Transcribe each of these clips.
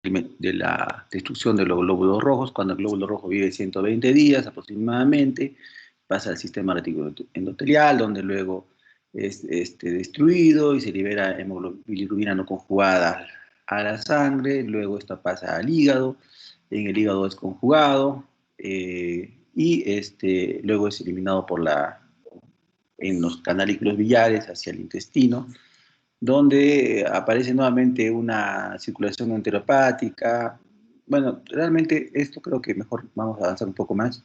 de la destrucción de los glóbulos rojos, cuando el glóbulo rojo vive 120 días aproximadamente, pasa al sistema retículo endotelial, donde luego es destruido y se libera bilirrubina no conjugada a la sangre, luego esto pasa al hígado, en el hígado es conjugado, y luego es eliminado en los canalículos biliares hacia el intestino, donde aparece nuevamente una circulación enteropática. Bueno, realmente esto creo que mejor vamos a avanzar un poco más.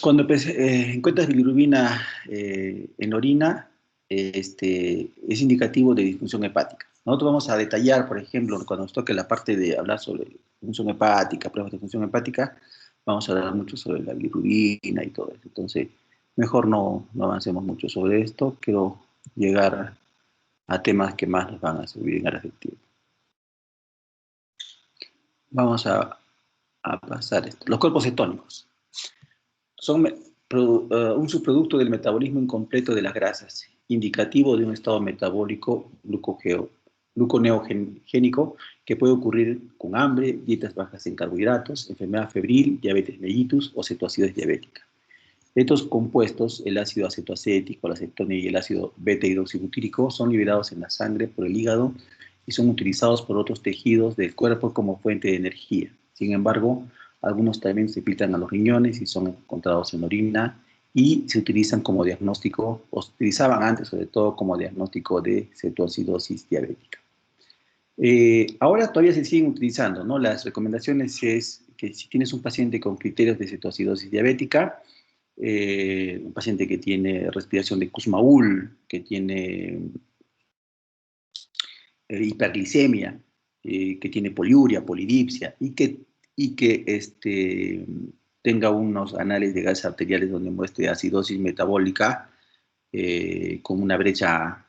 Cuando encuentras bilirrubina en la orina, es indicativo de disfunción hepática. Nosotros vamos a detallar, por ejemplo, cuando nos toque la parte de hablar sobre función hepática, pruebas de función hepática, vamos a hablar mucho sobre la bilirrubina y todo eso. Entonces, mejor no avancemos mucho sobre esto. Quiero llegar a temas que más nos van a servir en áreas del tiempo. Vamos a pasar esto. Los cuerpos cetónicos son un subproducto del metabolismo incompleto de las grasas, indicativo de un estado metabólico gluconeogénico que puede ocurrir con hambre, dietas bajas en carbohidratos, enfermedad febril, diabetes mellitus o cetoacidosis diabética. Estos compuestos, el ácido acetoacético, la acetona y el ácido beta-hidroxibutírico, son liberados en la sangre por el hígado y son utilizados por otros tejidos del cuerpo como fuente de energía. Sin embargo, algunos también se filtran a los riñones y son encontrados en orina y se utilizan como diagnóstico, o se utilizaban antes sobre todo como diagnóstico de cetoacidosis diabética. Ahora todavía se siguen utilizando, ¿no? Las recomendaciones es que si tienes un paciente con criterios de cetoacidosis diabética, un paciente que tiene respiración de Kussmaul, que tiene hiperglicemia, que tiene poliuria, polidipsia, y que tenga unos análisis de gases arteriales donde muestre acidosis metabólica con una brecha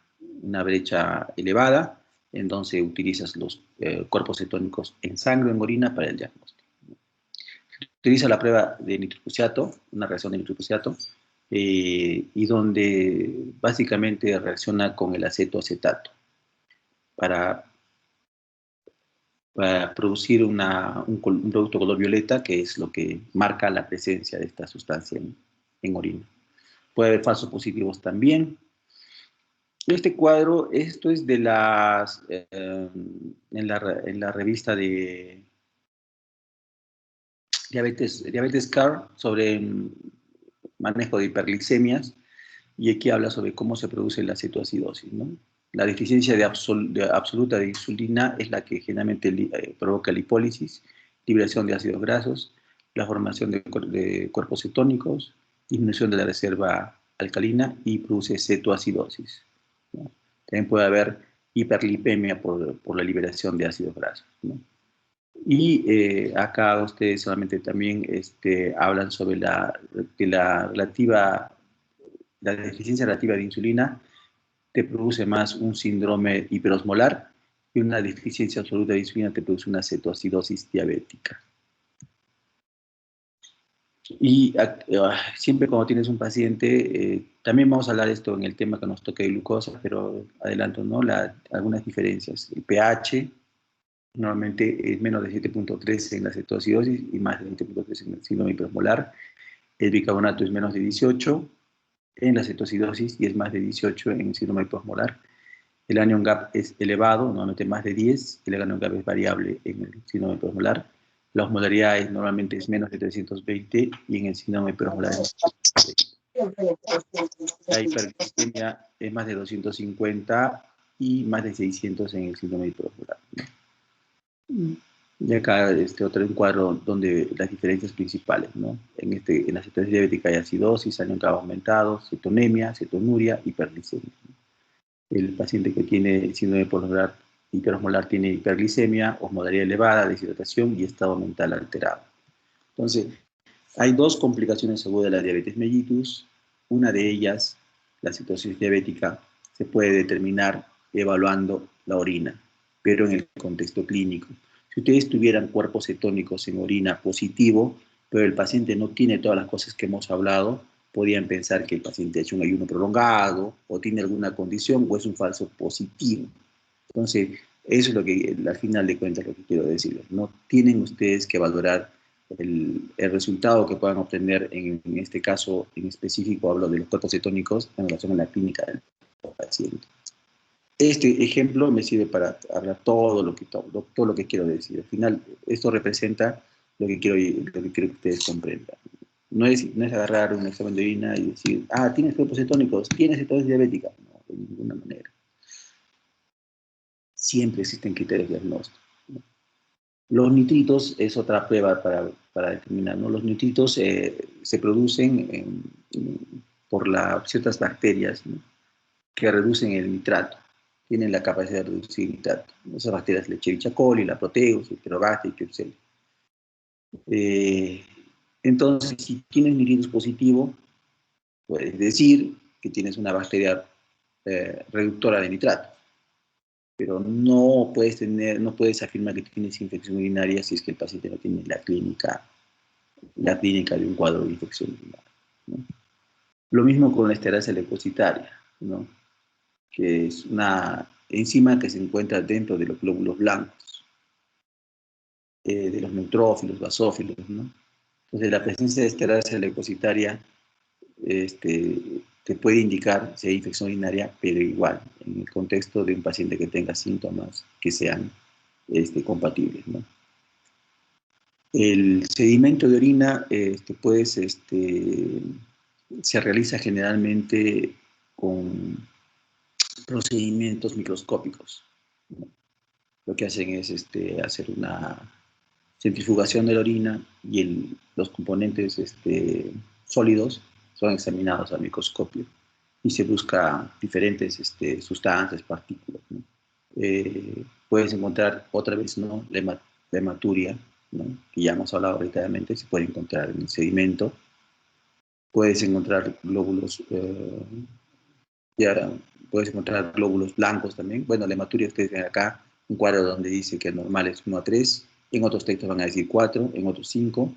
elevada, entonces utilizas los cuerpos cetónicos en sangre o en orina para el diagnóstico. Utiliza la prueba de nitroprusiato, una reacción de nitroprusiato, y donde básicamente reacciona con el acetoacetato para producir un producto color violeta, que es lo que marca la presencia de esta sustancia en orina. Puede haber falsos positivos también. Este cuadro, esto es de en la revista de Diabetes Care sobre manejo de hiperglicemias, y aquí habla sobre cómo se produce la cetoacidosis, ¿no? La deficiencia absoluta de insulina es la que generalmente provoca lipólisis, liberación de ácidos grasos, la formación de cuerpos cetónicos, disminución de la reserva alcalina y produce cetoacidosis, ¿no? También puede haber hiperlipemia por la liberación de ácidos grasos, ¿no? Y acá ustedes solamente también hablan sobre la deficiencia relativa de insulina te produce más un síndrome hiperosmolar, y una deficiencia absoluta de insulina te produce una cetoacidosis diabética. Y siempre cuando tienes un paciente, también vamos a hablar de esto en el tema que nos toque de glucosa, pero adelanto, ¿no? Algunas diferencias. El pH normalmente es menos de 7.3 en la cetoacidosis y más de 20.3 en el síndrome hiperosmolar. El bicarbonato es menos de 18 en la cetoacidosis y es más de 18 en el síndrome hiposmolar. El anion gap es elevado, normalmente más de 10, y el anion gap es variable en el síndrome hiposmolar. La osmolaridad normalmente es menos de 320 y en el síndrome hiposmolar es la hiperglicemia es más de 250 y más de 600 en el síndrome hiposmolar, ¿no? Y acá otro cuadro donde las diferencias principales, ¿no? En la cetosis diabética hay acidosis, anion gap aumentado, cetonemia, cetonuria, hiperglicemia. El paciente que tiene síndrome hiperosmolar tiene hiperglicemia, osmolaridad elevada, deshidratación y estado mental alterado. Entonces, hay dos complicaciones agudas de la diabetes mellitus. Una de ellas, la cetosis diabética, se puede determinar evaluando la orina, pero en el contexto clínico. Si ustedes tuvieran cuerpos cetónicos en orina positivo, pero el paciente no tiene todas las cosas que hemos hablado, podían pensar que el paciente ha hecho un ayuno prolongado o tiene alguna condición o es un falso positivo. Entonces, Eso es lo que, al final de cuentas, lo que quiero decirles. No tienen ustedes que valorar el resultado que puedan obtener, en este caso en específico hablo de los cuerpos cetónicos en relación a la clínica del paciente. Este ejemplo me sirve para hablar todo lo que quiero decir. Al final, esto representa lo que quiero que ustedes comprendan. No es agarrar un examen de orina y decir, ah, tienes cuerpos cetónicos, tienes cetosis diabética. No, de ninguna manera. Siempre existen criterios diagnósticos, ¿no? Los nitritos es otra prueba para determinar, ¿no? Los nitritos se producen por ciertas bacterias, ¿no?, que reducen el nitrato, tienen la capacidad de reducir el nitrato. Esas bacterias, Escherichia coli, la Proteus, el Heterobacter y Klebsiella. Entonces, si tienes nitritos positivo, puedes decir que tienes una bacteria reductora de nitrato, pero no puedes afirmar que tienes infección urinaria si es que el paciente no tiene la clínica de un cuadro de infección urinaria, ¿no? Lo mismo con la esterasa leucocitaria, ¿no?, que es una enzima que se encuentra dentro de los glóbulos blancos, de los neutrófilos, basófilos, ¿no? Entonces, la presencia de esterasa leucocitaria te puede indicar si hay infección urinaria, pero igual, en el contexto de un paciente que tenga síntomas que sean compatibles, ¿no? El sedimento de orina se realiza generalmente con procedimientos microscópicos, ¿no? Lo que hacen es hacer una centrifugación de la orina y los componentes sólidos son examinados al microscopio y se busca diferentes sustancias, partículas, ¿no? Puedes encontrar otra vez, ¿no?, la hematuria, ¿no?, que ya hemos hablado reiteradamente, se puede encontrar en el sedimento. Puedes encontrar glóbulos, puedes encontrar glóbulos blancos también. Bueno, la hematuria, ustedes ven acá un cuadro donde dice que el normal es 1 a 3, en otros textos van a decir 4, en otros 5.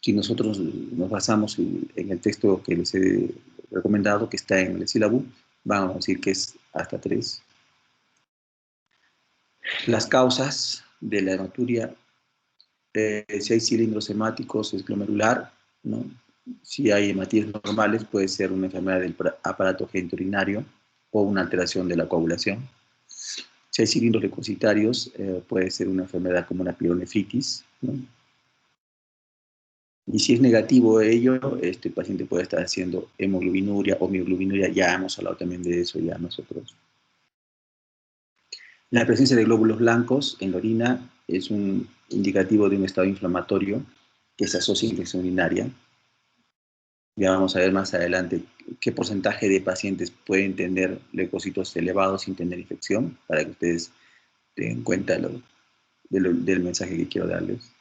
Si nosotros nos basamos en el texto que les he recomendado, que está en el sílabo, vamos a decir que es hasta 3. Las causas de la hematuria, si hay cilindros hemáticos, es glomerular, ¿no? Si hay hematías normales, puede ser una enfermedad del aparato genitourinario o una alteración de la coagulación. Si hay cilindros leucocitarios, puede ser una enfermedad como una pielonefritis, ¿no? Y si es negativo ello, el paciente puede estar haciendo hemoglobinuria o mioglobinuria. Ya hemos hablado también de eso ya nosotros. La presencia de glóbulos blancos en la orina es un indicativo de un estado inflamatorio que se asocia a infección urinaria. Ya vamos a ver más adelante qué porcentaje de pacientes pueden tener leucocitos elevados sin tener infección, para que ustedes tengan en cuenta del mensaje que quiero darles.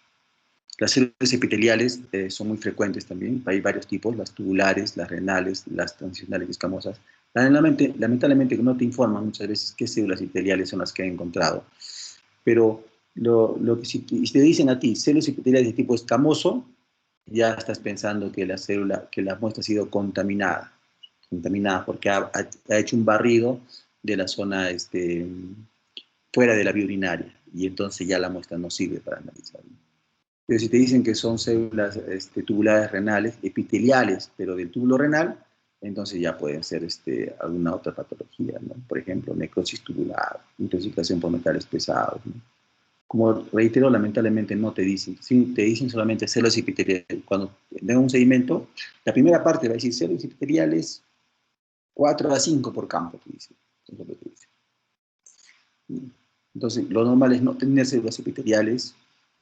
Las células epiteliales son muy frecuentes también. Hay varios tipos: las tubulares, las renales, las transicionales y escamosas. Lamentablemente no te informan muchas veces qué células epiteliales son las que han encontrado. Pero si te dicen a ti células epiteliales de tipo escamoso, ya estás pensando que la muestra ha sido contaminada porque ha hecho un barrido de la zona fuera de la vía urinaria, y entonces ya la muestra no sirve para analizar. Pero si te dicen que son células tubulares renales, epiteliales, pero del túbulo renal, entonces ya pueden ser alguna otra patología, ¿no? Por ejemplo, necrosis tubular, intoxicación por metales pesados, ¿no? Como reitero, lamentablemente no te dicen, te dicen solamente células epiteliales. Cuando den un sedimento, la primera parte va a decir células epiteliales 4 a 5 por campo, te dice. Es lo que te dice. Entonces, lo normal es no tener células epiteliales.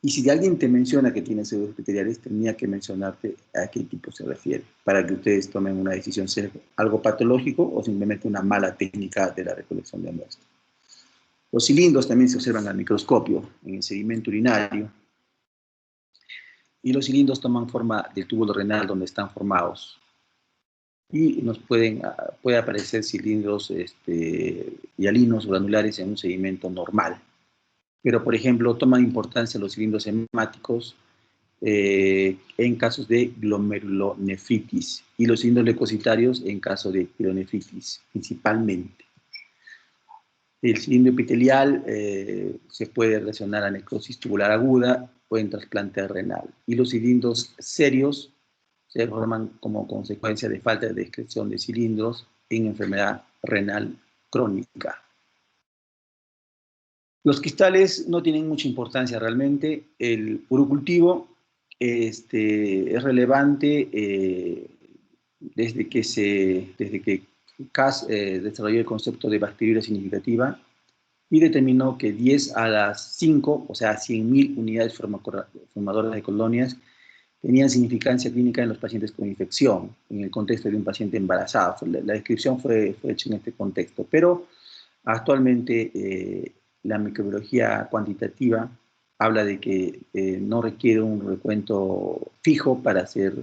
Y si alguien te menciona que tiene células epiteliales, tenía que mencionarte a qué tipo se refiere, para que ustedes tomen una decisión si es algo patológico o simplemente una mala técnica de la recolección de muestras. Los cilindros también se observan al microscopio en el sedimento urinario. Y los cilindros toman forma del túbulo renal donde están formados. Y puede aparecer cilindros hialinos granulares en un sedimento normal. Pero, por ejemplo, toman importancia los cilindros hemáticos en casos de glomerulonefritis y los cilindros leucocitarios en caso de pielonefritis, principalmente. El cilindro epitelial se puede relacionar a necrosis tubular aguda o en trasplante renal. Y los cilindros serios se forman como consecuencia de falta de excreción de cilindros en enfermedad renal crónica. Los cristales no tienen mucha importancia realmente. El urocultivo es relevante desde que Cass desarrolló el concepto de bacteriuria significativa y determinó que 10 a las 5, o sea, 100.000 unidades formadoras de colonias, tenían significancia clínica en los pacientes con infección, en el contexto de un paciente embarazado. La descripción fue hecha en este contexto, pero actualmente la microbiología cuantitativa habla de que no requiere un recuento fijo para ser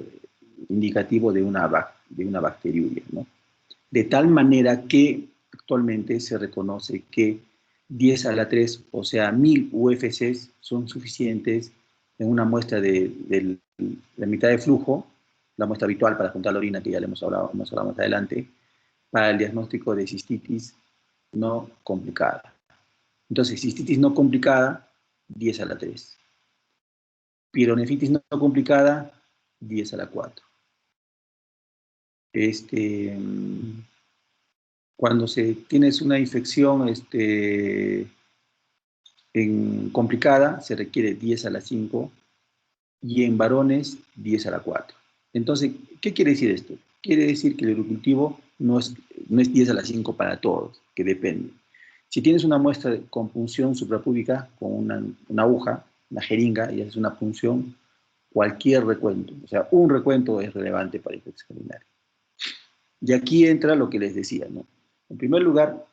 indicativo de una bacteriuria, ¿no? De tal manera que actualmente se reconoce que 10 a la 3, o sea, 1000 UFCs son suficientes en una muestra de la mitad de flujo, la muestra habitual para juntar la orina, que ya le hemos hablado más adelante, para el diagnóstico de cistitis no complicada. Entonces, cistitis no complicada, 10 a la 3. Pielonefritis no complicada, 10 a la 4. Cuando tienes una infección complicada, se requiere 10 a la 5 y en varones 10 a la 4. Entonces, ¿qué quiere decir esto? Quiere decir que el urocultivo no es 10 a la 5 para todos, que depende. Si tienes una muestra con punción suprapúbica, con una aguja, una jeringa, y haces una punción, cualquier recuento, o sea, un recuento es relevante para infección urinaria. Y aquí entra lo que les decía, ¿no? En primer lugar,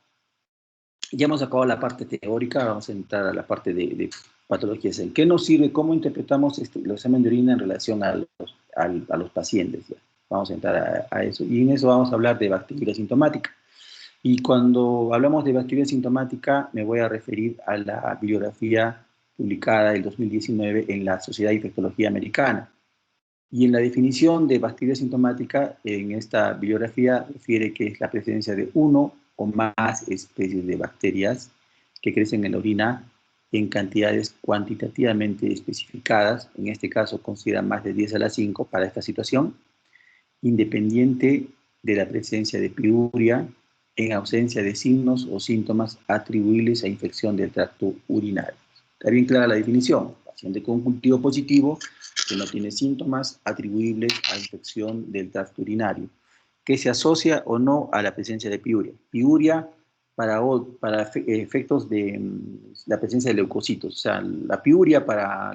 ya hemos acabado la parte teórica, vamos a entrar a la parte de patologías. ¿En qué nos sirve? ¿Cómo interpretamos el examen de orina en relación a los pacientes? ¿Ya? Vamos a entrar a eso. Y en eso vamos a hablar de bacteriuria sintomática. Y cuando hablamos de bacteriuria sintomática, me voy a referir a la bibliografía publicada en 2019 en la Sociedad de Infectología Americana. Y en la definición de bacteria sintomática, en esta bibliografía refiere que es la presencia de uno o más especies de bacterias que crecen en la orina en cantidades cuantitativamente especificadas, en este caso considera más de 10 a la 5 para esta situación, independiente de la presencia de piuria, en ausencia de signos o síntomas atribuibles a infección del tracto urinario. ¿Está bien clara la definición? Paciente con cultivo positivo que no tiene síntomas atribuibles a infección del tracto urinario, que se asocia o no a la presencia de piuria. Piuria para efectos de la presencia de leucocitos. O sea, la piuria para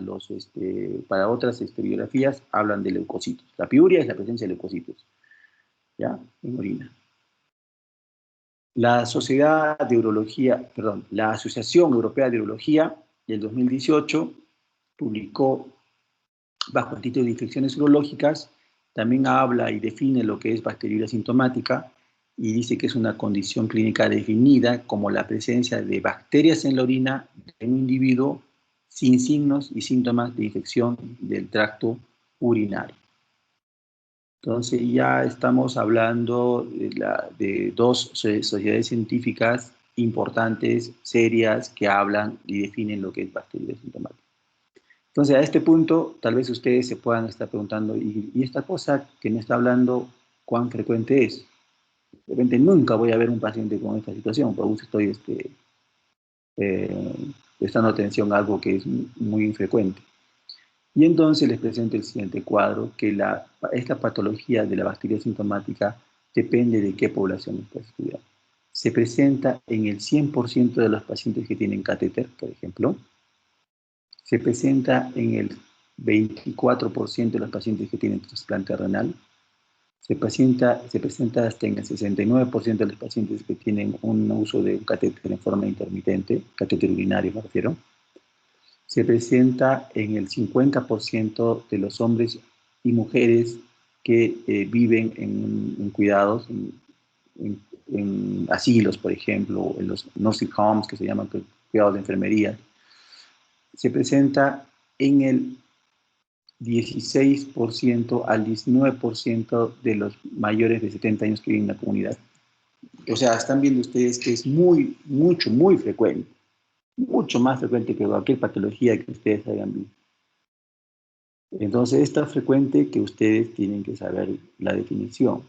otras bibliografías hablan de leucocitos. La piuria es la presencia de leucocitos, ¿ya? En orina. La Asociación Europea de Urología del 2018 publicó bajo el título de infecciones urológicas, también habla y define lo que es bacteriuria sintomática y dice que es una condición clínica definida como la presencia de bacterias en la orina de un individuo sin signos y síntomas de infección del tracto urinario. Entonces ya estamos hablando de dos sociedades científicas importantes, serias, que hablan y definen lo que es bacteriuria sintomática. Entonces, a este punto, tal vez ustedes se puedan estar preguntando, ¿y esta cosa que me está hablando, cuán frecuente es? De repente nunca voy a ver un paciente con esta situación, porque estoy prestando atención a algo que es muy infrecuente. Y entonces les presento el siguiente cuadro, que esta patología de la bacteria sintomática depende de qué población está estudiando. Se presenta en el 100% de los pacientes que tienen catéter, por ejemplo. Se presenta en el 24% de los pacientes que tienen trasplante renal. Se presenta hasta en el 69% de los pacientes que tienen un uso de un catéter en forma intermitente, catéter urinario me refiero. Se presenta en el 50% de los hombres y mujeres que viven en cuidados, en asilos, por ejemplo, en los nursing homes, que se llaman cuidados de enfermería. Se presenta en el 16% al 19% de los mayores de 70 años que viven en la comunidad. O sea, están viendo ustedes que es muy frecuente, mucho más frecuente que cualquier patología que ustedes hayan visto. Entonces, es tan frecuente que ustedes tienen que saber la definición.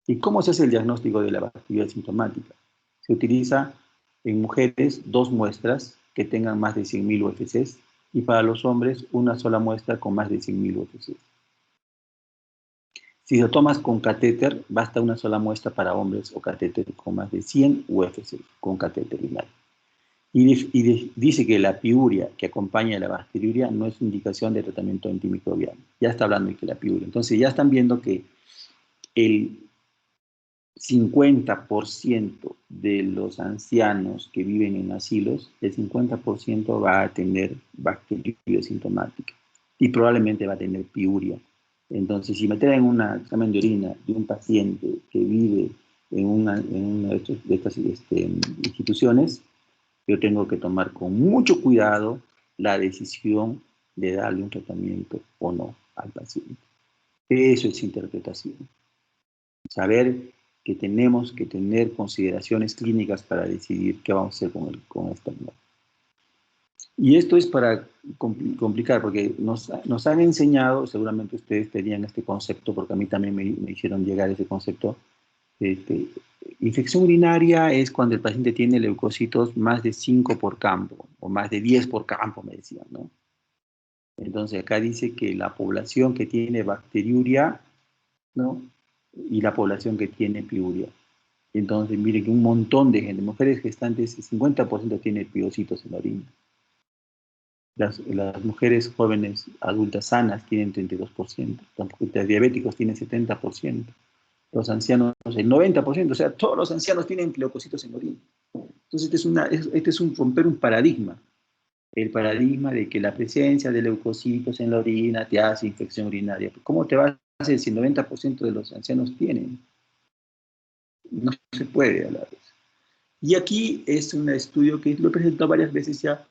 ¿Y cómo se hace el diagnóstico de la bacteriología sintomática? Se utiliza en mujeres 2 muestras que tengan más de 100.000 UFCs y para los hombres una sola muestra con más de 100.000 UFCs. Si lo tomas con catéter, basta una sola muestra para hombres o catéter con más de 100 UFCs con catéter urinario. Y dice que la piuria que acompaña a la bacteriuria no es indicación de tratamiento antimicrobiano. Ya está hablando de que la piuria. Entonces ya están viendo que el 50% de los ancianos que viven en asilos, el 50% va a tener bacteriuria sintomática y probablemente va a tener piuria. Entonces, si me traen un examen de orina de un paciente que vive en una de estas instituciones, yo tengo que tomar con mucho cuidado la decisión de darle un tratamiento o no al paciente. Eso es interpretación. Saber que tenemos que tener consideraciones clínicas para decidir qué vamos a hacer con esta enfermedad. Y esto es para complicar, porque nos han enseñado, seguramente ustedes tenían este concepto, porque a mí también me hicieron llegar ese concepto. Infección urinaria es cuando el paciente tiene leucocitos más de 5 por campo, o más de 10 por campo, me decían, ¿no? Entonces acá dice que la población que tiene bacteriuria, ¿no? Y la población que tiene piuria. Entonces, miren que un montón de gente, mujeres gestantes, el 50% tiene piocitos en la orina. Las mujeres jóvenes, adultas sanas, tienen 32%. Los diabéticos tienen 70%. Los ancianos, el 90%. O sea, todos los ancianos tienen leucocitos en la orina. Entonces, este es romper un paradigma. El paradigma de que la presencia de leucocitos en la orina te hace infección urinaria. ¿Cómo te va a hacer si el 90% de los ancianos tienen? No se puede hablar de eso. Y aquí es un estudio que lo he presentado varias veces ya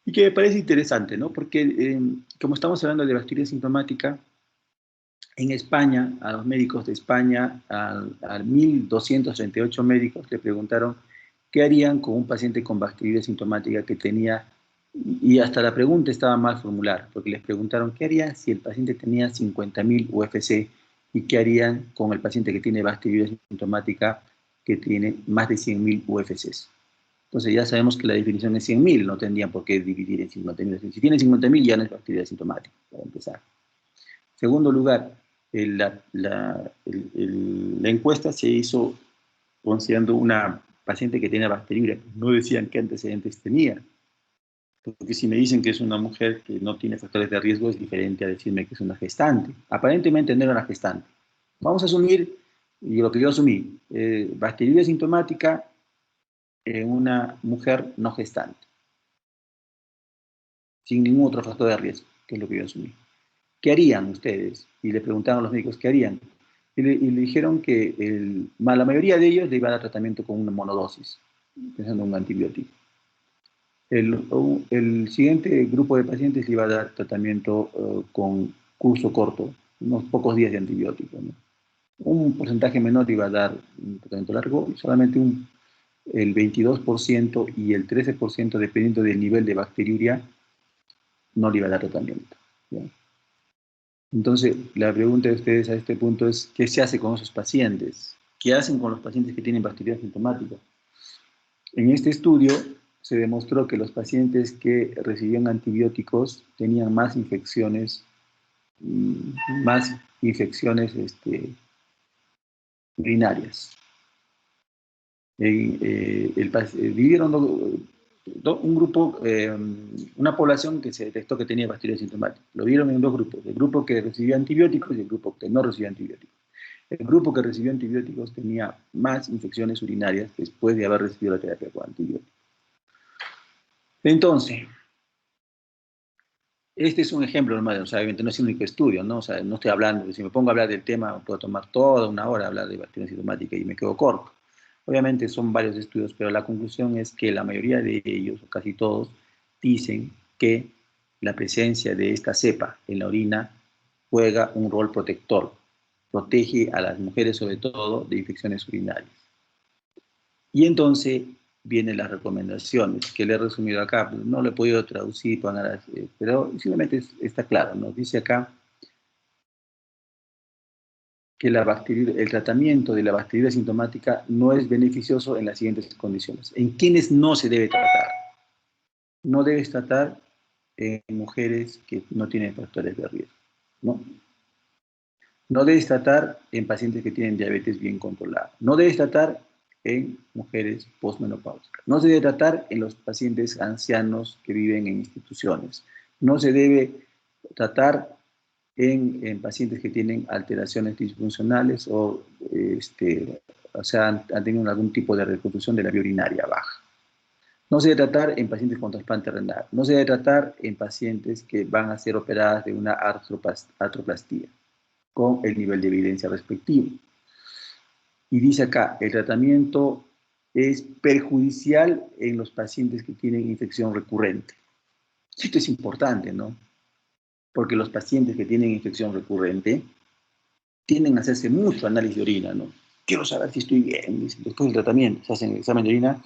y que me parece interesante, ¿no? Porque como estamos hablando de bacteria sintomática, en España, a los médicos de España, a 1.238 médicos le preguntaron qué harían con un paciente con bacteria sintomática que tenía, y hasta la pregunta estaba mal formulada, porque les preguntaron qué harían si el paciente tenía 50.000 UFC y qué harían con el paciente que tiene bacteria sintomática que tiene más de 100.000 UFCs. Entonces ya sabemos que la definición es 100.000, no tendrían por qué dividir en 50.000. Si tienen 50.000 ya no es bacteria sintomática, para empezar. Segundo lugar, la encuesta se hizo considerando una paciente que tiene bacteriuria. No decían qué antecedentes tenía. Porque si me dicen que es una mujer que no tiene factores de riesgo, es diferente a decirme que es una gestante. Aparentemente no era una gestante. Vamos a asumir, y lo que yo asumí, bacteriuria sintomática en una mujer no gestante, sin ningún otro factor de riesgo, que es lo que yo asumí. ¿Qué harían ustedes? Y le preguntaron a los médicos qué harían. Y le dijeron que la mayoría de ellos le iba a dar tratamiento con una monodosis, pensando en un antibiótico. El siguiente grupo de pacientes le iba a dar tratamiento con curso corto, unos pocos días de antibiótico, ¿no? Un porcentaje menor le iba a dar un tratamiento largo, y solamente el 22% y el 13%, dependiendo del nivel de bacteriuria, no le iba a dar tratamiento, ¿ya? Entonces, la pregunta de ustedes a este punto es, ¿qué se hace con esos pacientes? ¿Qué hacen con los pacientes que tienen bacterias sintomáticas? En este estudio se demostró que los pacientes que recibían antibióticos tenían más infecciones urinarias. Vivieron un grupo, una población que se detectó que tenía bacterias sintomáticas. Lo vieron en 2 grupos, el grupo que recibía antibióticos y el grupo que no recibía antibióticos. El grupo que recibió antibióticos tenía más infecciones urinarias después de haber recibido la terapia con antibióticos. Entonces, este es un ejemplo normal, o sea, obviamente no es el único estudio, ¿no? O sea, no estoy hablando, si me pongo a hablar del tema, puedo tomar toda una hora a hablar de bacterias sintomáticas y me quedo corto. Obviamente son varios estudios, pero la conclusión es que la mayoría de ellos, o casi todos, dicen que la presencia de esta cepa en la orina juega un rol protector. Protege a las mujeres, sobre todo, de infecciones urinarias. Y entonces vienen las recomendaciones, que le he resumido acá, pues no lo he podido traducir, pero simplemente está claro, ¿no? Dice acá que el tratamiento de la bacteriuria sintomática no es beneficioso en las siguientes condiciones. ¿En quiénes no se debe tratar? No debes tratar en mujeres que no tienen factores de riesgo, ¿no? No debes tratar en pacientes que tienen diabetes bien controlada. No debes tratar en mujeres postmenopáusicas. No se debe tratar en los pacientes ancianos que viven en instituciones. No se debe tratar en pacientes que tienen alteraciones disfuncionales o sea, han tenido algún tipo de repercusión de la vía urinaria baja. No se debe tratar en pacientes con trasplante renal. No se debe tratar en pacientes que van a ser operadas de una artroplastía con el nivel de evidencia respectivo. Y dice acá, el tratamiento es perjudicial en los pacientes que tienen infección recurrente. Esto es importante, ¿no? Porque los pacientes que tienen infección recurrente tienden a hacerse mucho análisis de orina, ¿no? Quiero saber si estoy bien. Después del tratamiento se hacen el examen de orina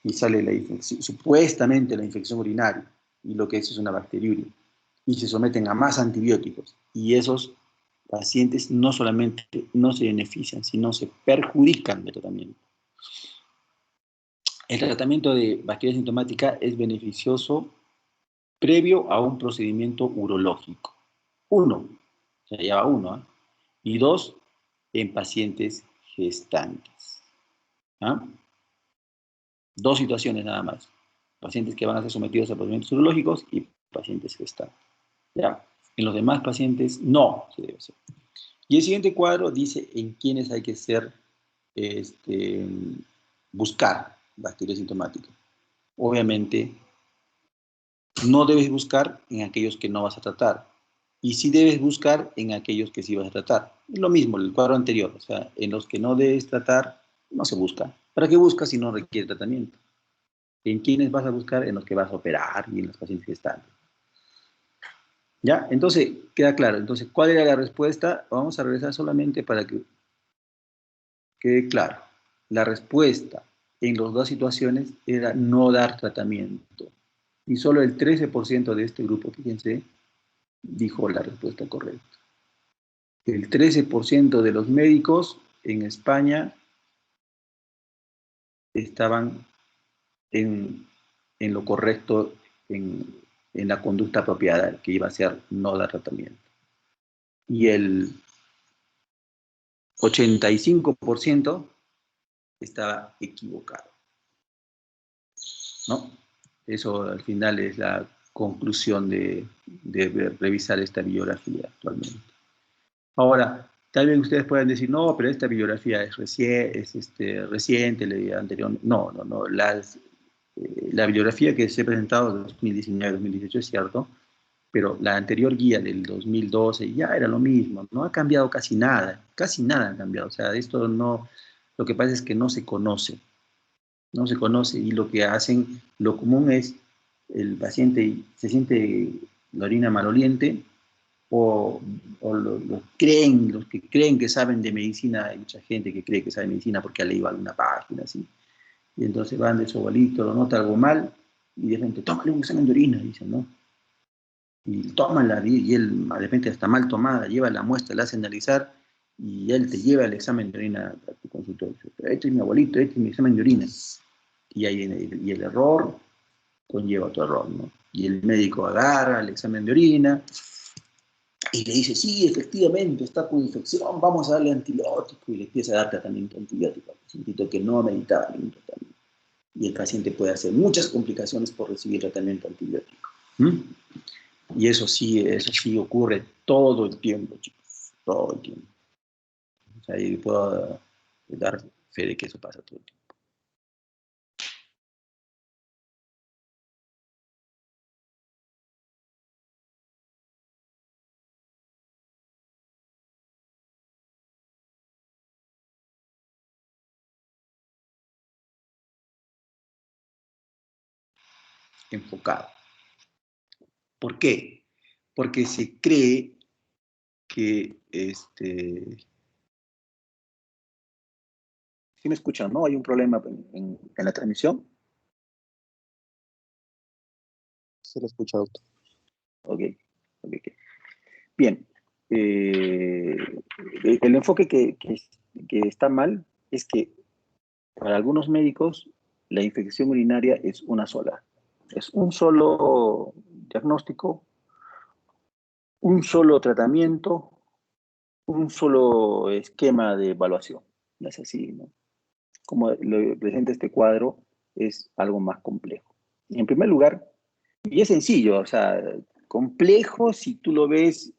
y sale supuestamente la infección urinaria, y lo que es una bacteriuria. Y se someten a más antibióticos. Y esos pacientes no solamente no se benefician, sino se perjudican del tratamiento. El tratamiento de bacteria sintomática es beneficioso previo a un procedimiento urológico. Uno, o sea, ya va uno, ¿eh? Y dos, en pacientes gestantes. ¿Ah? Dos situaciones nada más. Pacientes que van a ser sometidos a procedimientos urológicos y pacientes gestantes. ¿Ya? En los demás pacientes no se debe hacer. Y el siguiente cuadro dice en quiénes hay que buscar bacterias sintomáticas. Obviamente, no debes buscar en aquellos que no vas a tratar. Y sí debes buscar en aquellos que sí vas a tratar. Es lo mismo, el cuadro anterior. O sea, en los que no debes tratar, no se busca. ¿Para qué buscas si no requiere tratamiento? ¿En quiénes vas a buscar? En los que vas a operar y en los pacientes que están. ¿Ya? Entonces, queda claro. Entonces, ¿cuál era la respuesta? Vamos a regresar solamente para que quede claro. La respuesta en las dos situaciones era no dar tratamiento. Y solo el 13% de este grupo, fíjense, dijo la respuesta correcta. El 13% de los médicos en España estaban en lo correcto, en la conducta apropiada, que iba a ser no dar tratamiento. Y el 85% estaba equivocado, ¿no? Eso al final es la conclusión de revisar esta bibliografía actualmente. Ahora, tal vez ustedes puedan decir, no, pero esta bibliografía es reciente, la anterior. No, no, no. La bibliografía que se ha presentado en 2019-2018 es cierto, pero la anterior guía del 2012 ya era lo mismo, no ha cambiado casi nada ha cambiado. O sea, esto no, lo que pasa es que no se conoce y lo que hacen, lo común es el paciente se siente la orina maloliente los que creen que saben de medicina, hay mucha gente que cree que sabe medicina porque ha leído alguna página así, y entonces van de su abuelito, lo nota algo mal, y de repente, tómale un examen de orina, dicen, ¿no? Y tómala, y él, de repente está mal tomada, lleva la muestra, la hace analizar, y él te lleva el examen de orina a tu consultorio. Este es mi abuelito, este es mi examen de orina. Y ahí y el error conlleva otro error, ¿no? Y el médico agarra el examen de orina y le dice, sí, efectivamente, está con infección, vamos a darle antibiótico, y le empieza a dar tratamiento antibiótico al pacientito que no meditaba ningún tratamiento. Y el paciente puede hacer muchas complicaciones por recibir tratamiento antibiótico. ¿Mm? Y eso sí ocurre todo el tiempo, chicos, todo el tiempo. O sea, yo puedo dar fe de que eso pasa todo el tiempo. Enfocado. ¿Por qué? Porque se cree que ¿Sí me escuchan, no? ¿Hay un problema en la transmisión? Se lo escucha, doctor. Ok, ok, ok. Bien. El enfoque que está mal es que para algunos médicos la infección urinaria es una sola. Es un solo diagnóstico, un solo tratamiento, un solo esquema de evaluación. No es así, ¿no? Como lo presenta este cuadro, es algo más complejo. Y en primer lugar, y es sencillo, o sea, complejo si tú lo ves,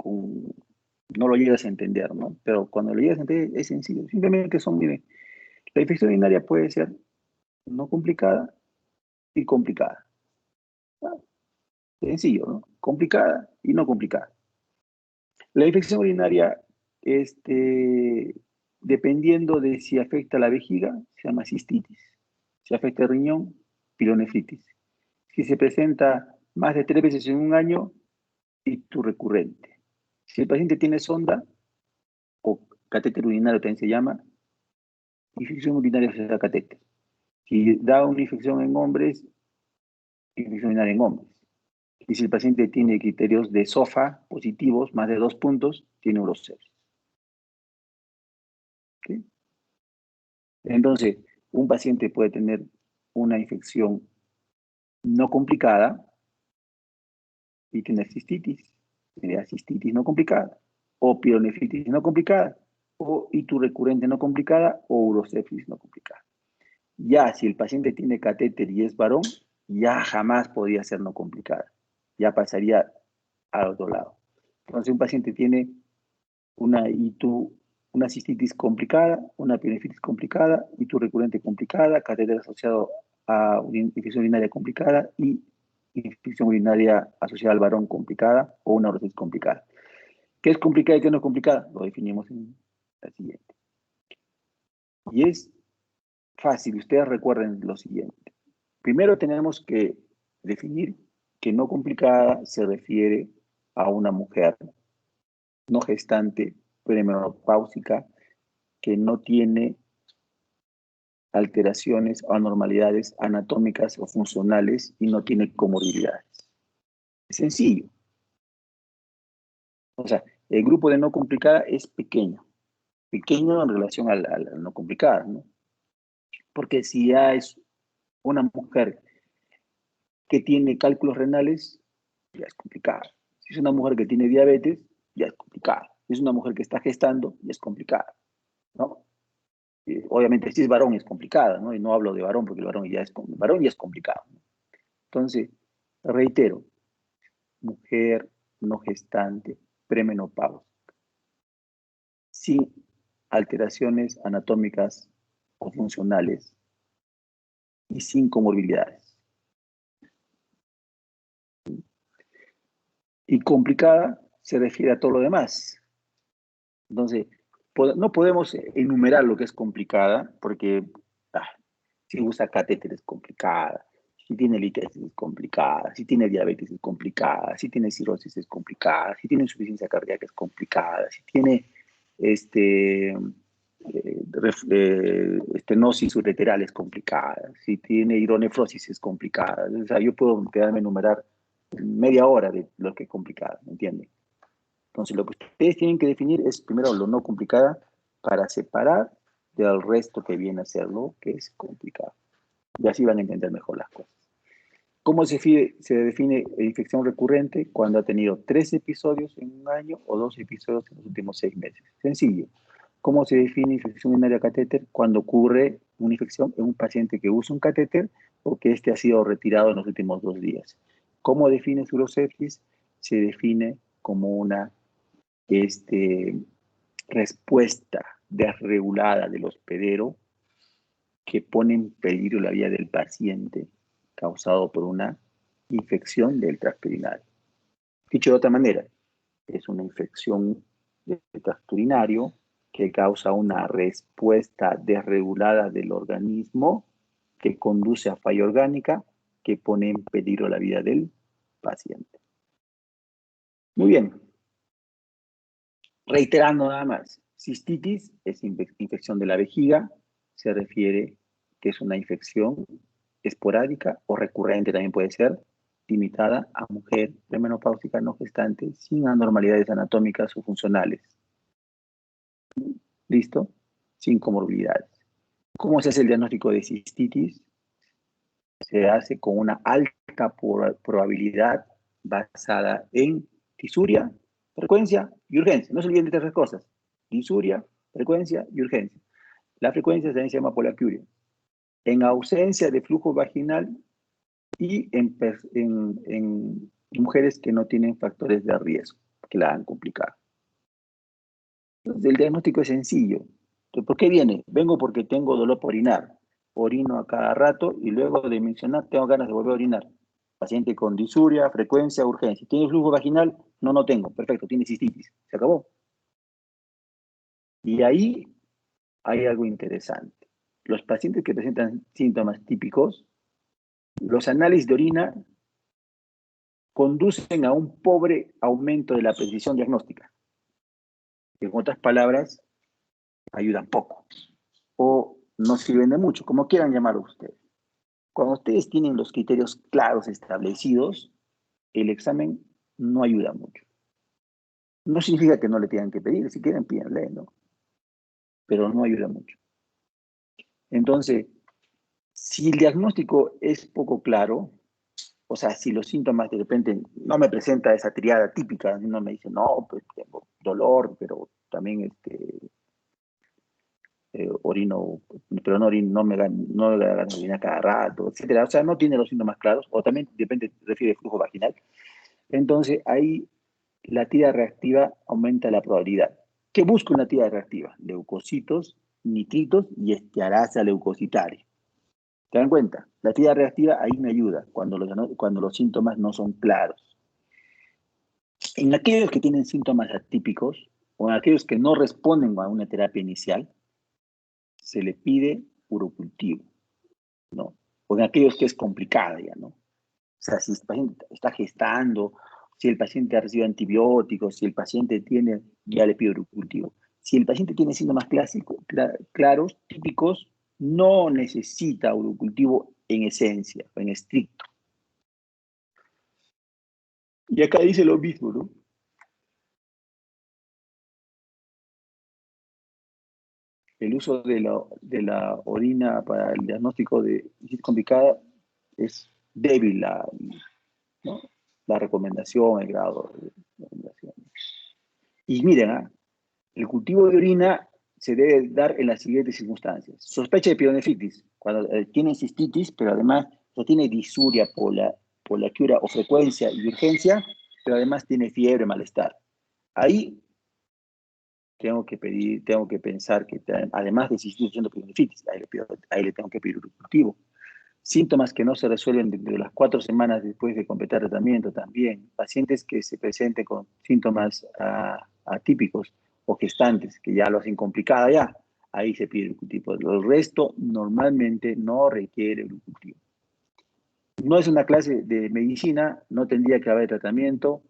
no lo llegas a entender, ¿no? Pero cuando lo llegas a entender es sencillo. Simplemente son, miren, la infección urinaria puede ser no complicada y complicada. Ah, sencillo, ¿no? Complicada y no complicada. La infección urinaria, dependiendo de si afecta a la vejiga, se llama cistitis. Si afecta el riñón, pielonefritis. Si se presenta más de 3 veces en un año, ictus recurrente. Si el paciente tiene sonda o catéter urinario también se llama, infección urinaria asociada a catéter. Si da una infección en hombres, infección urinaria en hombres. Y si el paciente tiene criterios de SOFA positivos, más de 2 puntos, tiene urosepsis. ¿Sí? Entonces, un paciente puede tener una infección no complicada y tener cistitis, tener cistitis no complicada, o pielonefritis no complicada, o ictus recurrente no complicada, o urosepsis no complicada. Ya si el paciente tiene catéter y es varón, ya jamás podría ser no complicada. Ya pasaría al otro lado. Entonces, un paciente tiene una cistitis complicada, una pielonefritis complicada, ictus recurrente complicada, catéter asociado a infección urinaria complicada y infección urinaria asociada al varón complicada o una urosepsis complicada. ¿Qué es complicada y qué no es complicada? Lo definimos en la siguiente. Y es fácil, ustedes recuerden lo siguiente. Primero tenemos que definir que no complicada se refiere a una mujer no gestante, premenopáusica, que no tiene alteraciones o anormalidades anatómicas o funcionales y no tiene comorbilidades. Es sencillo. O sea, el grupo de no complicada es pequeño en relación a la no complicada, ¿no? Porque si ya es una mujer que tiene cálculos renales, ya es complicada. Si es una mujer que tiene diabetes, ya es complicada. Si es una mujer que está gestando, ya es complicada, ¿no? Obviamente, si es varón es complicada, ¿no? Y no hablo de varón porque el varón ya es complicado, ¿no? Entonces, reitero, mujer no gestante, premenopausia, sin alteraciones anatómicas o funcionales y sin comorbilidades. Y complicada se refiere a todo lo demás. Entonces, no podemos enumerar lo que es complicada porque si usa catéter es complicada, si tiene liquesis es complicada, si tiene diabetes es complicada, si tiene cirrosis es complicada, si tiene insuficiencia cardíaca es complicada, si tiene estenosis ureteral es complicada, si tiene hidronefrosis es complicada. O sea, yo puedo quedarme a enumerar media hora de lo que es complicada, ¿me entienden? Entonces, lo que ustedes tienen que definir es primero lo no complicada para separar del resto que viene a ser lo que es complicado. Y así van a entender mejor las cosas. ¿Cómo se define infección recurrente? Cuando ha tenido 3 episodios en un año o 2 episodios en los últimos 6 meses. Sencillo. ¿Cómo se define infección urinaria catéter? Cuando ocurre una infección en un paciente que usa un catéter o que éste ha sido retirado en los últimos 2 días. ¿Cómo define urosepsis? Se define como una respuesta desregulada del hospedero que pone en peligro la vida del paciente causado por una infección del tracto urinario. Dicho de otra manera, es una infección del tracto urinario que causa una respuesta desregulada del organismo que conduce a falla orgánica que pone en peligro la vida del paciente. Muy bien. Reiterando nada más, cistitis es infección de la vejiga, se refiere que es una infección esporádica o recurrente, también puede ser, limitada a mujer premenopáusica no gestante sin anormalidades anatómicas o funcionales. ¿Listo? Sin comorbilidades. ¿Cómo se hace el diagnóstico de cistitis? Se hace con una alta probabilidad basada en disuria, frecuencia y urgencia. No se olviden de estas tres cosas. Disuria, frecuencia y urgencia. La frecuencia también se llama poliacuria. En ausencia de flujo vaginal y en mujeres que no tienen factores de riesgo que la han complicado. Entonces, el diagnóstico es sencillo. Entonces, ¿por qué viene? Vengo porque tengo dolor por orinar. Orino a cada rato y luego de mencionar tengo ganas de volver a orinar. Paciente con disuria, frecuencia, urgencia. ¿Tiene flujo vaginal? No, no tengo. Perfecto, tiene cistitis. Se acabó. Y ahí hay algo interesante. Los pacientes que presentan síntomas típicos, los análisis de orina conducen a un pobre aumento de la precisión diagnóstica. En otras palabras, ayudan poco o no sirven de mucho, como quieran llamarlo ustedes. Cuando ustedes tienen los criterios claros establecidos, el examen no ayuda mucho. No significa que no le tengan que pedir, si quieren pídanle, ¿no? Pero no ayuda mucho. Entonces, si el diagnóstico es poco claro, o sea, si los síntomas de repente no me presenta esa triada típica, no me dice, no, pues tengo dolor, pero también orino, pero no me da ganas de orinar cada rato, etcétera. O sea, no tiene los síntomas claros, o también depende, refiere al flujo vaginal. Entonces, ahí la tira reactiva aumenta la probabilidad. ¿Qué busca una tira reactiva? Leucocitos, nitritos y estearasa leucocitaria. ¿Te dan cuenta? La tira reactiva ahí me ayuda cuando los síntomas no son claros. En aquellos que tienen síntomas atípicos o en aquellos que no responden a una terapia inicial, se le pide urocultivo, ¿no? O en aquellos que es complicada ya, ¿no? O sea, si el paciente está gestando, si el paciente ha recibido antibióticos, si el paciente tiene, ya le pide urocultivo. Si el paciente tiene síntomas claros, típicos, no necesita urocultivo en esencia, o en estricto. Y acá dice lo mismo, ¿no? El uso de la orina para el diagnóstico de cistitis complicada es débil ¿no? La recomendación, el grado de recomendación. Y miren, el cultivo de orina se debe dar en las siguientes circunstancias. Sospecha de pielonefritis, cuando tiene cistitis, pero además no tiene disuria, poliacuria o frecuencia y urgencia, pero además tiene fiebre, malestar. Ahí tengo que pensar que además de cistitis, siendo pielonefritis, ahí le tengo que pedir un cultivo. Síntomas que no se resuelven dentro de las 4 semanas después de completar tratamiento también. Pacientes que se presenten con síntomas atípicos o gestantes, que ya lo hacen complicada ya, ahí se pide el cultivo. El resto normalmente no requiere el cultivo. No es una clase de medicina, no tendría que haber tratamiento.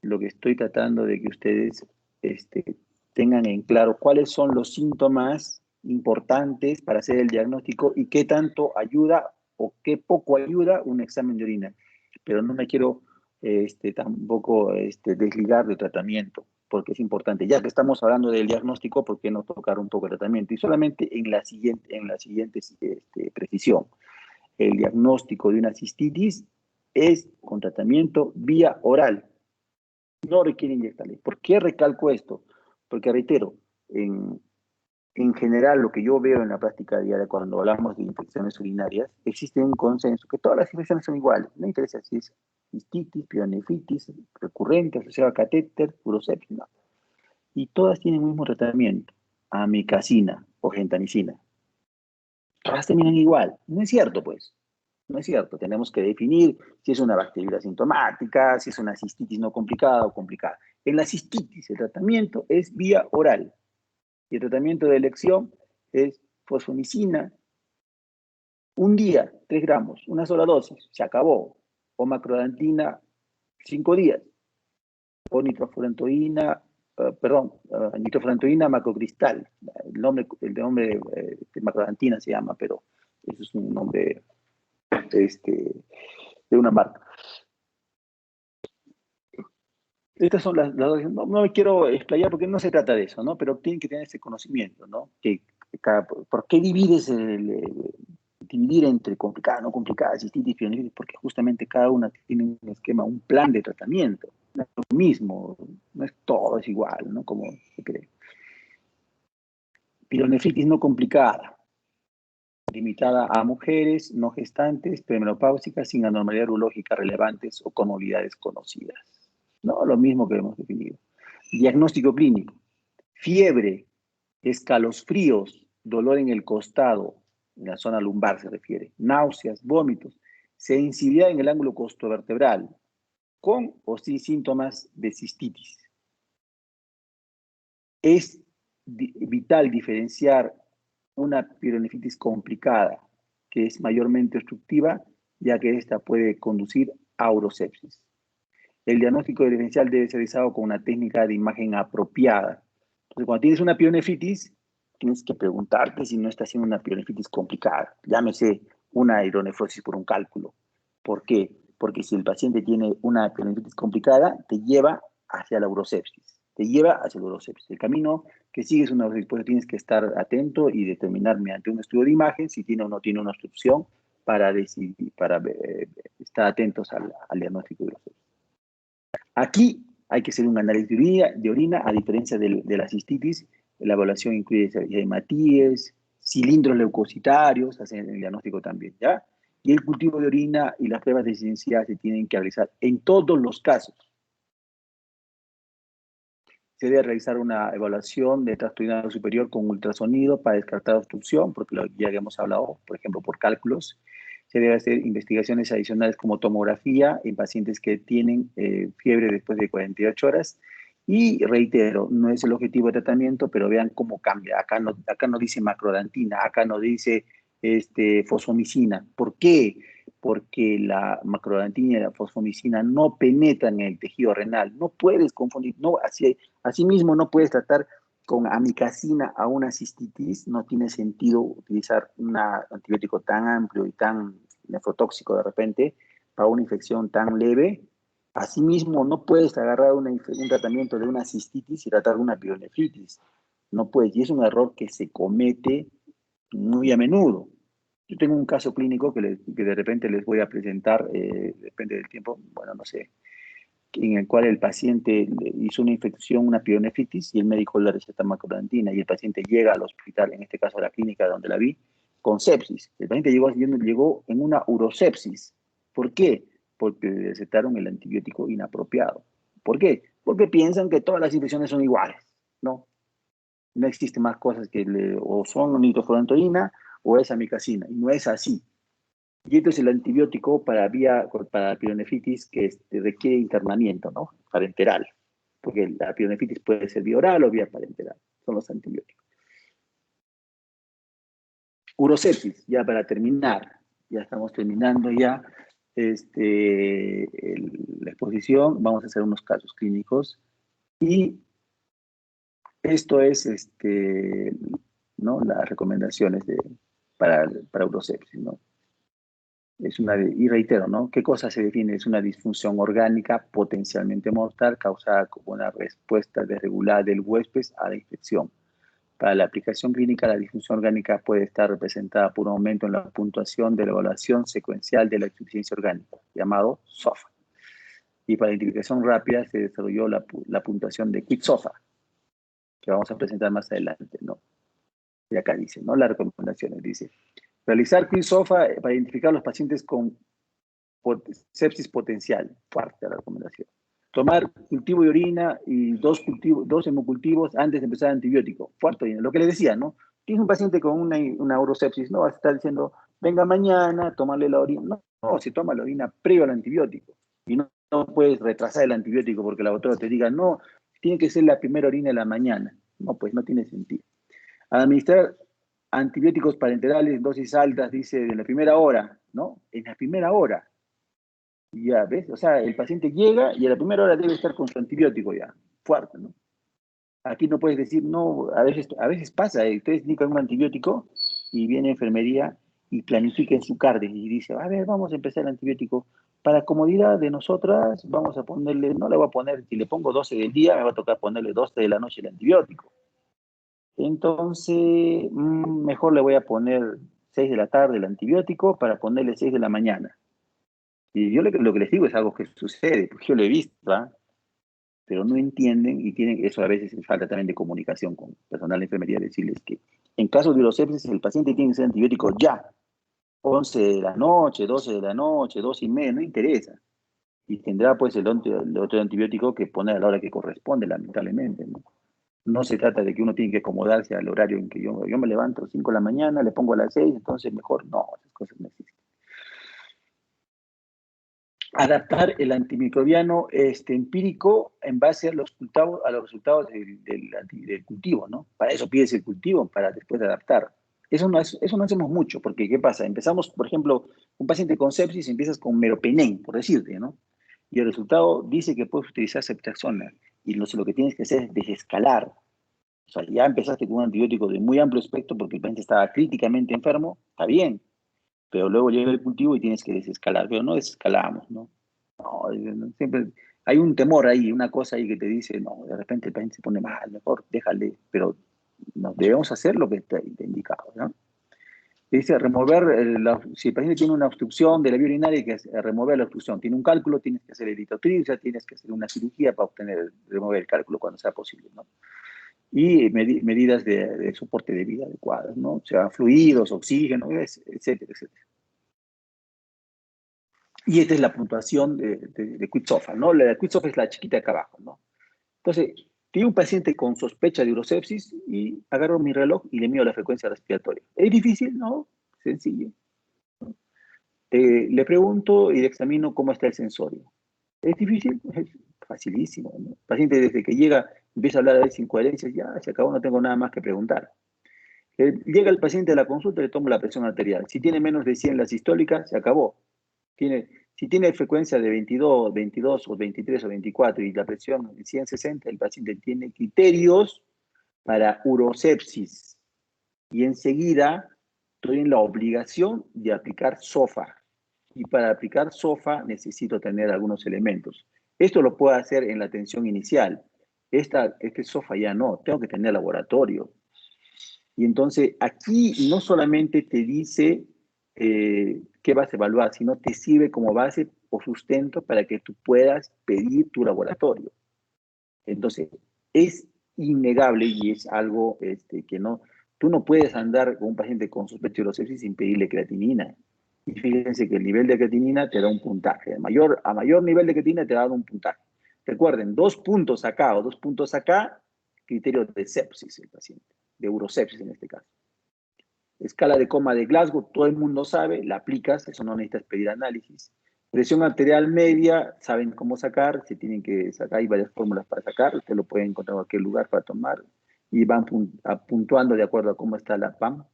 Lo que estoy tratando de que ustedes tengan en claro cuáles son los síntomas importantes para hacer el diagnóstico y qué tanto ayuda o qué poco ayuda un examen de orina. Pero no me quiero tampoco desligar del tratamiento, porque es importante. Ya que estamos hablando del diagnóstico, ¿por qué no tocar un poco el tratamiento? Y solamente en la siguiente precisión. El diagnóstico de una cistitis es con tratamiento vía oral. No requiere inyectarle. ¿Por qué recalco esto? Porque, reitero, en general, lo que yo veo en la práctica diaria cuando hablamos de infecciones urinarias, existe un consenso que todas las infecciones son iguales. No interesa si es cistitis, pielonefritis, recurrente, asociada a catéter, urosepsis, no. Y todas tienen el mismo tratamiento, amikacina o gentamicina. Todas terminan igual. No es cierto, pues. No es cierto. Tenemos que definir si es una bacteriuria asintomática, si es una cistitis no complicada o complicada. En la cistitis, el tratamiento es vía oral. Y el tratamiento de elección es fosfomicina. Un día, 3 gramos, una sola dosis, se acabó. O macrodantina, 5 días. O nitrofurantoína, nitrofurantoína macrocristal. El nombre de macrodantina se llama, pero eso es un nombre de una marca. Estas son las no me quiero explayar porque no se trata de eso, ¿no? Pero tienen que tener ese conocimiento, ¿no? ¿Por qué dividir entre complicada, no complicada, cistitis, pielonefritis? Porque justamente cada una tiene un esquema, un plan de tratamiento. No es lo mismo, no es todo es igual, ¿no? Como se cree. Pielonefritis no complicada, limitada a mujeres no gestantes, premenopáusicas, sin anormalidades urológicas relevantes o comorbilidades conocidas. No, lo mismo que hemos definido. Diagnóstico clínico. Fiebre, escalofríos, dolor en el costado, en la zona lumbar se refiere, náuseas, vómitos, sensibilidad en el ángulo costovertebral, con o sin síntomas de cistitis. Es vital diferenciar una pielonefritis complicada, que es mayormente obstructiva, ya que esta puede conducir a urosepsis. El diagnóstico diferencial debe ser realizado con una técnica de imagen apropiada. Entonces, cuando tienes una pielonefritis, tienes que preguntarte si no está siendo una pielonefritis complicada. Llámese una hidronefrosis por un cálculo. ¿Por qué? Porque si el paciente tiene una pielonefritis complicada, te lleva hacia la urosepsis. Te lleva hacia la urosepsis. El camino que sigue es una urosepsis. Por eso tienes que estar atento y determinar mediante un estudio de imagen si tiene o no tiene una obstrucción para estar atentos al diagnóstico de urosepsis. Aquí hay que hacer un análisis de orina, a diferencia de la cistitis. La evaluación incluye hematíes, cilindros leucocitarios, hacen el diagnóstico también, ¿ya? Y el cultivo de orina y las pruebas de sensibilidad se tienen que realizar en todos los casos. Se debe realizar una evaluación de tracto urinario superior con ultrasonido para descartar obstrucción, porque ya hemos hablado, por ejemplo, por cálculos. Se debe hacer investigaciones adicionales como tomografía en pacientes que tienen fiebre después de 48 horas. Y reitero, no es el objetivo de tratamiento, pero vean cómo cambia. Acá no dice macrodantina, acá no dice fosfomicina. ¿Por qué? Porque la macrodantina y la fosfomicina no penetran en el tejido renal. No puedes confundir, no, asimismo no puedes tratar con amikacina a una cistitis. No tiene sentido utilizar un antibiótico tan amplio y tan nefrotóxico de repente para una infección tan leve. Asimismo, no puedes agarrar un tratamiento de una cistitis y tratar de una pielonefritis. No puedes, y es un error que se comete muy a menudo. Yo tengo un caso clínico que de repente les voy a presentar, depende del tiempo, bueno, no sé, en el cual el paciente hizo una infección, una pielonefritis, y el médico le receta macrodantina, y el paciente llega al hospital, en este caso a la clínica donde la vi, con sepsis. El paciente llegó en una urosepsis. ¿Por qué? Porque le recetaron el antibiótico inapropiado. ¿Por qué? Porque piensan que todas las infecciones son iguales. No, no existen más cosas que o son nitrofurantoína o es amikacina, y no es así. Y entonces el antibiótico para pielonefritis que requiere internamiento, ¿no? Parenteral, porque la pielonefritis puede ser vía oral o vía parenteral, son los antibióticos. Urosepsis, ya para terminar, ya estamos terminando ya la exposición, vamos a hacer unos casos clínicos y esto es ¿no? Las recomendaciones para urosepsis, ¿no? Y reitero, ¿no? ¿Qué cosa se define? Es una disfunción orgánica potencialmente mortal causada como una respuesta desregulada del huésped a la infección. Para la aplicación clínica, la disfunción orgánica puede estar representada por un aumento en la puntuación de la evaluación secuencial de la insuficiencia orgánica, llamado SOFA. Y para la identificación rápida se desarrolló la puntuación de QIT-SOFA, que vamos a presentar más adelante, ¿no? Y acá dice, ¿no? Las recomendaciones, dice, realizar QIT-SOFA para identificar a los pacientes con sepsis potencial, fuerte la recomendación. Tomar cultivo de orina y dos hemocultivos antes de empezar antibiótico, fuerte, lo que les decía, ¿no? Tienes un paciente con una urosepsis, no vas a estar diciendo, venga mañana, tomarle la orina. No, se toma la orina previo al antibiótico. Y no puedes retrasar el antibiótico porque la doctora te diga, no, tiene que ser la primera orina de la mañana. No, pues no tiene sentido. Administrar antibióticos parenterales, dosis altas, dice, en la primera hora, ¿no? En la primera hora. Ya, ¿ves? O sea, el paciente llega y a la primera hora debe estar con su antibiótico ya, fuerte, ¿no? Aquí no puedes decir, no, a veces pasa, ustedes indican un antibiótico y viene enfermería y planifica en su cardio y dice, a ver, vamos a empezar el antibiótico. Para comodidad de nosotras, vamos a ponerle, no le voy a poner, si le pongo 12 del día, me va a tocar ponerle 12 de la noche el antibiótico. Entonces, mejor le voy a poner 6 de la tarde el antibiótico para ponerle 6 de la mañana. Y yo lo que les digo es algo que sucede, porque yo lo he visto, ¿ah? Pero no entienden y tienen, eso a veces falta también de comunicación con personal de enfermería, decirles que en caso de urosepsis el paciente tiene que ser antibiótico ya, 11 de la noche, 12 de la noche, 2 y media, no interesa. Y tendrá pues el otro antibiótico que poner a la hora que corresponde, lamentablemente, ¿no? No se trata de que uno tiene que acomodarse al horario en que yo me levanto a las 5 de la mañana, le pongo a las 6, entonces mejor no, esas cosas no existen. Adaptar el antimicrobiano empírico en base a los resultados del cultivo, ¿no? Para eso pides el cultivo, para después adaptar. Eso no hacemos mucho, porque ¿qué pasa? Empezamos, por ejemplo, un paciente con sepsis, empiezas con meropenem, por decirte, ¿no? Y el resultado dice que puedes utilizar ceftriaxona, y lo que tienes que hacer es desescalar. O sea, ya empezaste con un antibiótico de muy amplio espectro porque el paciente estaba críticamente enfermo, está bien, pero luego llega el cultivo y tienes que desescalar, pero no desescalamos, ¿no? No, siempre hay un temor ahí, una cosa ahí que te dice, no, de repente el paciente se pone mal, mejor déjale, pero no, debemos hacer lo que está indicado, ¿no? Dice remover, si el paciente tiene una obstrucción de la vía urinaria, hay que remover la obstrucción. Tiene un cálculo, tienes que hacer eritrotripsia, tienes que hacer una cirugía para remover el cálculo cuando sea posible, ¿no? Y medidas de soporte de vida adecuadas, ¿no? O sea, fluidos, oxígeno, etcétera, etcétera. Y esta es la puntuación de Quitzofa, ¿no? La de Quitzofa es la chiquita de acá abajo, ¿no? Entonces, tiene un paciente con sospecha de urosepsis y agarro mi reloj y le mido la frecuencia respiratoria. ¿Es difícil? No, sencillo. Le pregunto y le examino cómo está el sensorio. ¿Es difícil? Es facilísimo, ¿no? El paciente desde que llega empieza a hablar de incoherencias, ya se acabó, no tengo nada más que preguntar. Llega el paciente a la consulta, le tomo la presión arterial. Si tiene menos de 100 la sistólica, se acabó. Si tiene frecuencia de 22 o 23 o 24 y la presión en 160, el paciente tiene criterios para urosepsis. Y enseguida estoy en la obligación de aplicar SOFA. Y para aplicar SOFA necesito tener algunos elementos. Esto lo puedo hacer en la atención inicial. Este SOFA ya no, tengo que tener laboratorio. Y entonces aquí no solamente te dice qué vas a evaluar, sino te sirve como base o sustento para que tú puedas pedir tu laboratorio. Entonces, es innegable y es algo que no, tú no puedes andar con un paciente con sospecha de urosepsis sin pedirle creatinina. Y fíjense que el nivel de creatinina te da un puntaje. A mayor nivel de creatinina te da un puntaje. Recuerden, 2 puntos acá o 2 puntos acá, criterio de sepsis el paciente, de urosepsis en este caso. Escala de coma de Glasgow, todo el mundo sabe, la aplicas, eso no necesitas pedir análisis. Presión arterial media, saben cómo sacar, se tienen que sacar, hay varias fórmulas para sacar, usted lo puede encontrar en cualquier lugar para tomar y van puntuando de acuerdo a cómo está la PAM.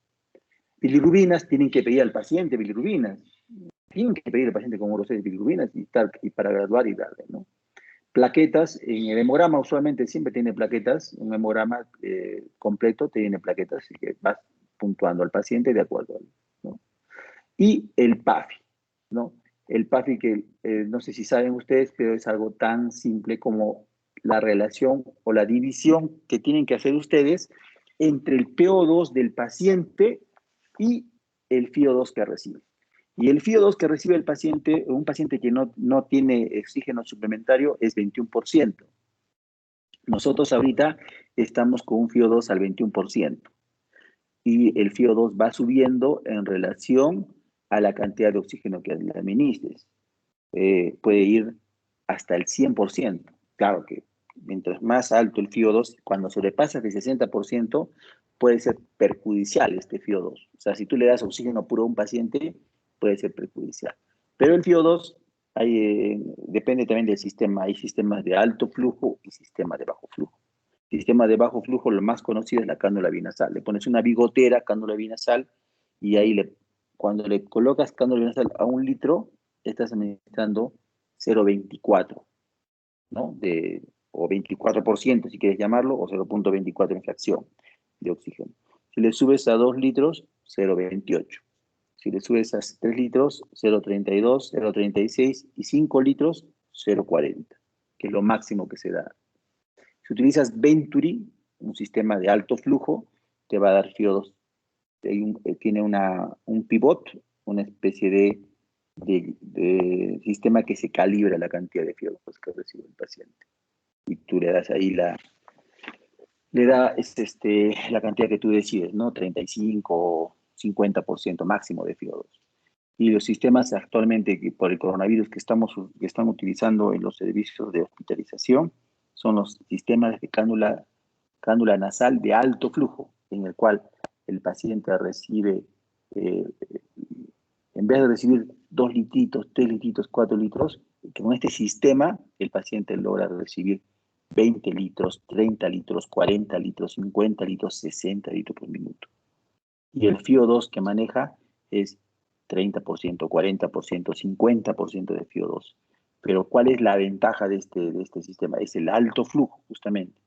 Bilirrubinas, tienen que pedir al paciente bilirrubinas, tienen que pedir al paciente con urosepsis bilirrubinas y para graduar y darle, ¿no? Plaquetas, en el hemograma usualmente siempre tiene plaquetas, un hemograma completo tiene plaquetas, así que vas puntuando al paciente de acuerdo, ¿no? Y el PAFI, ¿no? El PAFI que no sé si saben ustedes, pero es algo tan simple como la relación o la división que tienen que hacer ustedes entre el PO2 del paciente y el FiO2 que recibe. Y el FiO2 que recibe el paciente, un paciente que no tiene oxígeno suplementario, es 21%. Nosotros ahorita estamos con un FiO2 al 21%. Y el FiO2 va subiendo en relación a la cantidad de oxígeno que le administres. Puede ir hasta el 100%. Claro que mientras más alto el FiO2, cuando sobrepasa el 60%, puede ser perjudicial este FiO2. O sea, si tú le das oxígeno puro a un paciente, puede ser perjudicial. Pero el FiO2 depende también del sistema. Hay sistemas de alto flujo y sistemas de bajo flujo. Sistema de bajo flujo, lo más conocido es la cánula binasal. Le pones una bigotera, cánula binasal, y ahí cuando le colocas cánula binasal a 1 litro, estás administrando 0,24, ¿no? o 24% si quieres llamarlo, o 0,24 en fracción de oxígeno. Si le subes a 2 litros, 0,28. Si le subes a 3 litros, 0,32, 0,36 y 5 litros, 0,40, que es lo máximo que se da. Si utilizas Venturi, un sistema de alto flujo, te va a dar FiO2. Tiene un pivot, una especie de sistema que se calibra la cantidad de FiO2 que recibe el paciente. Y tú le das ahí la cantidad que tú decides, ¿no? 35 o 50% máximo de FiO2. Y los sistemas actualmente por el coronavirus que están utilizando en los servicios de hospitalización son los sistemas de cánula nasal de alto flujo, en el cual el paciente recibe, en vez de recibir 2 litritos, 3 litritos, 4 litros, con este sistema el paciente logra recibir 20 litros, 30 litros, 40 litros, 50 litros, 60 litros por minuto. Y el FiO2 que maneja es 30%, 40%, 50% de FiO2. Pero ¿cuál es la ventaja de este sistema? Es el alto flujo, justamente.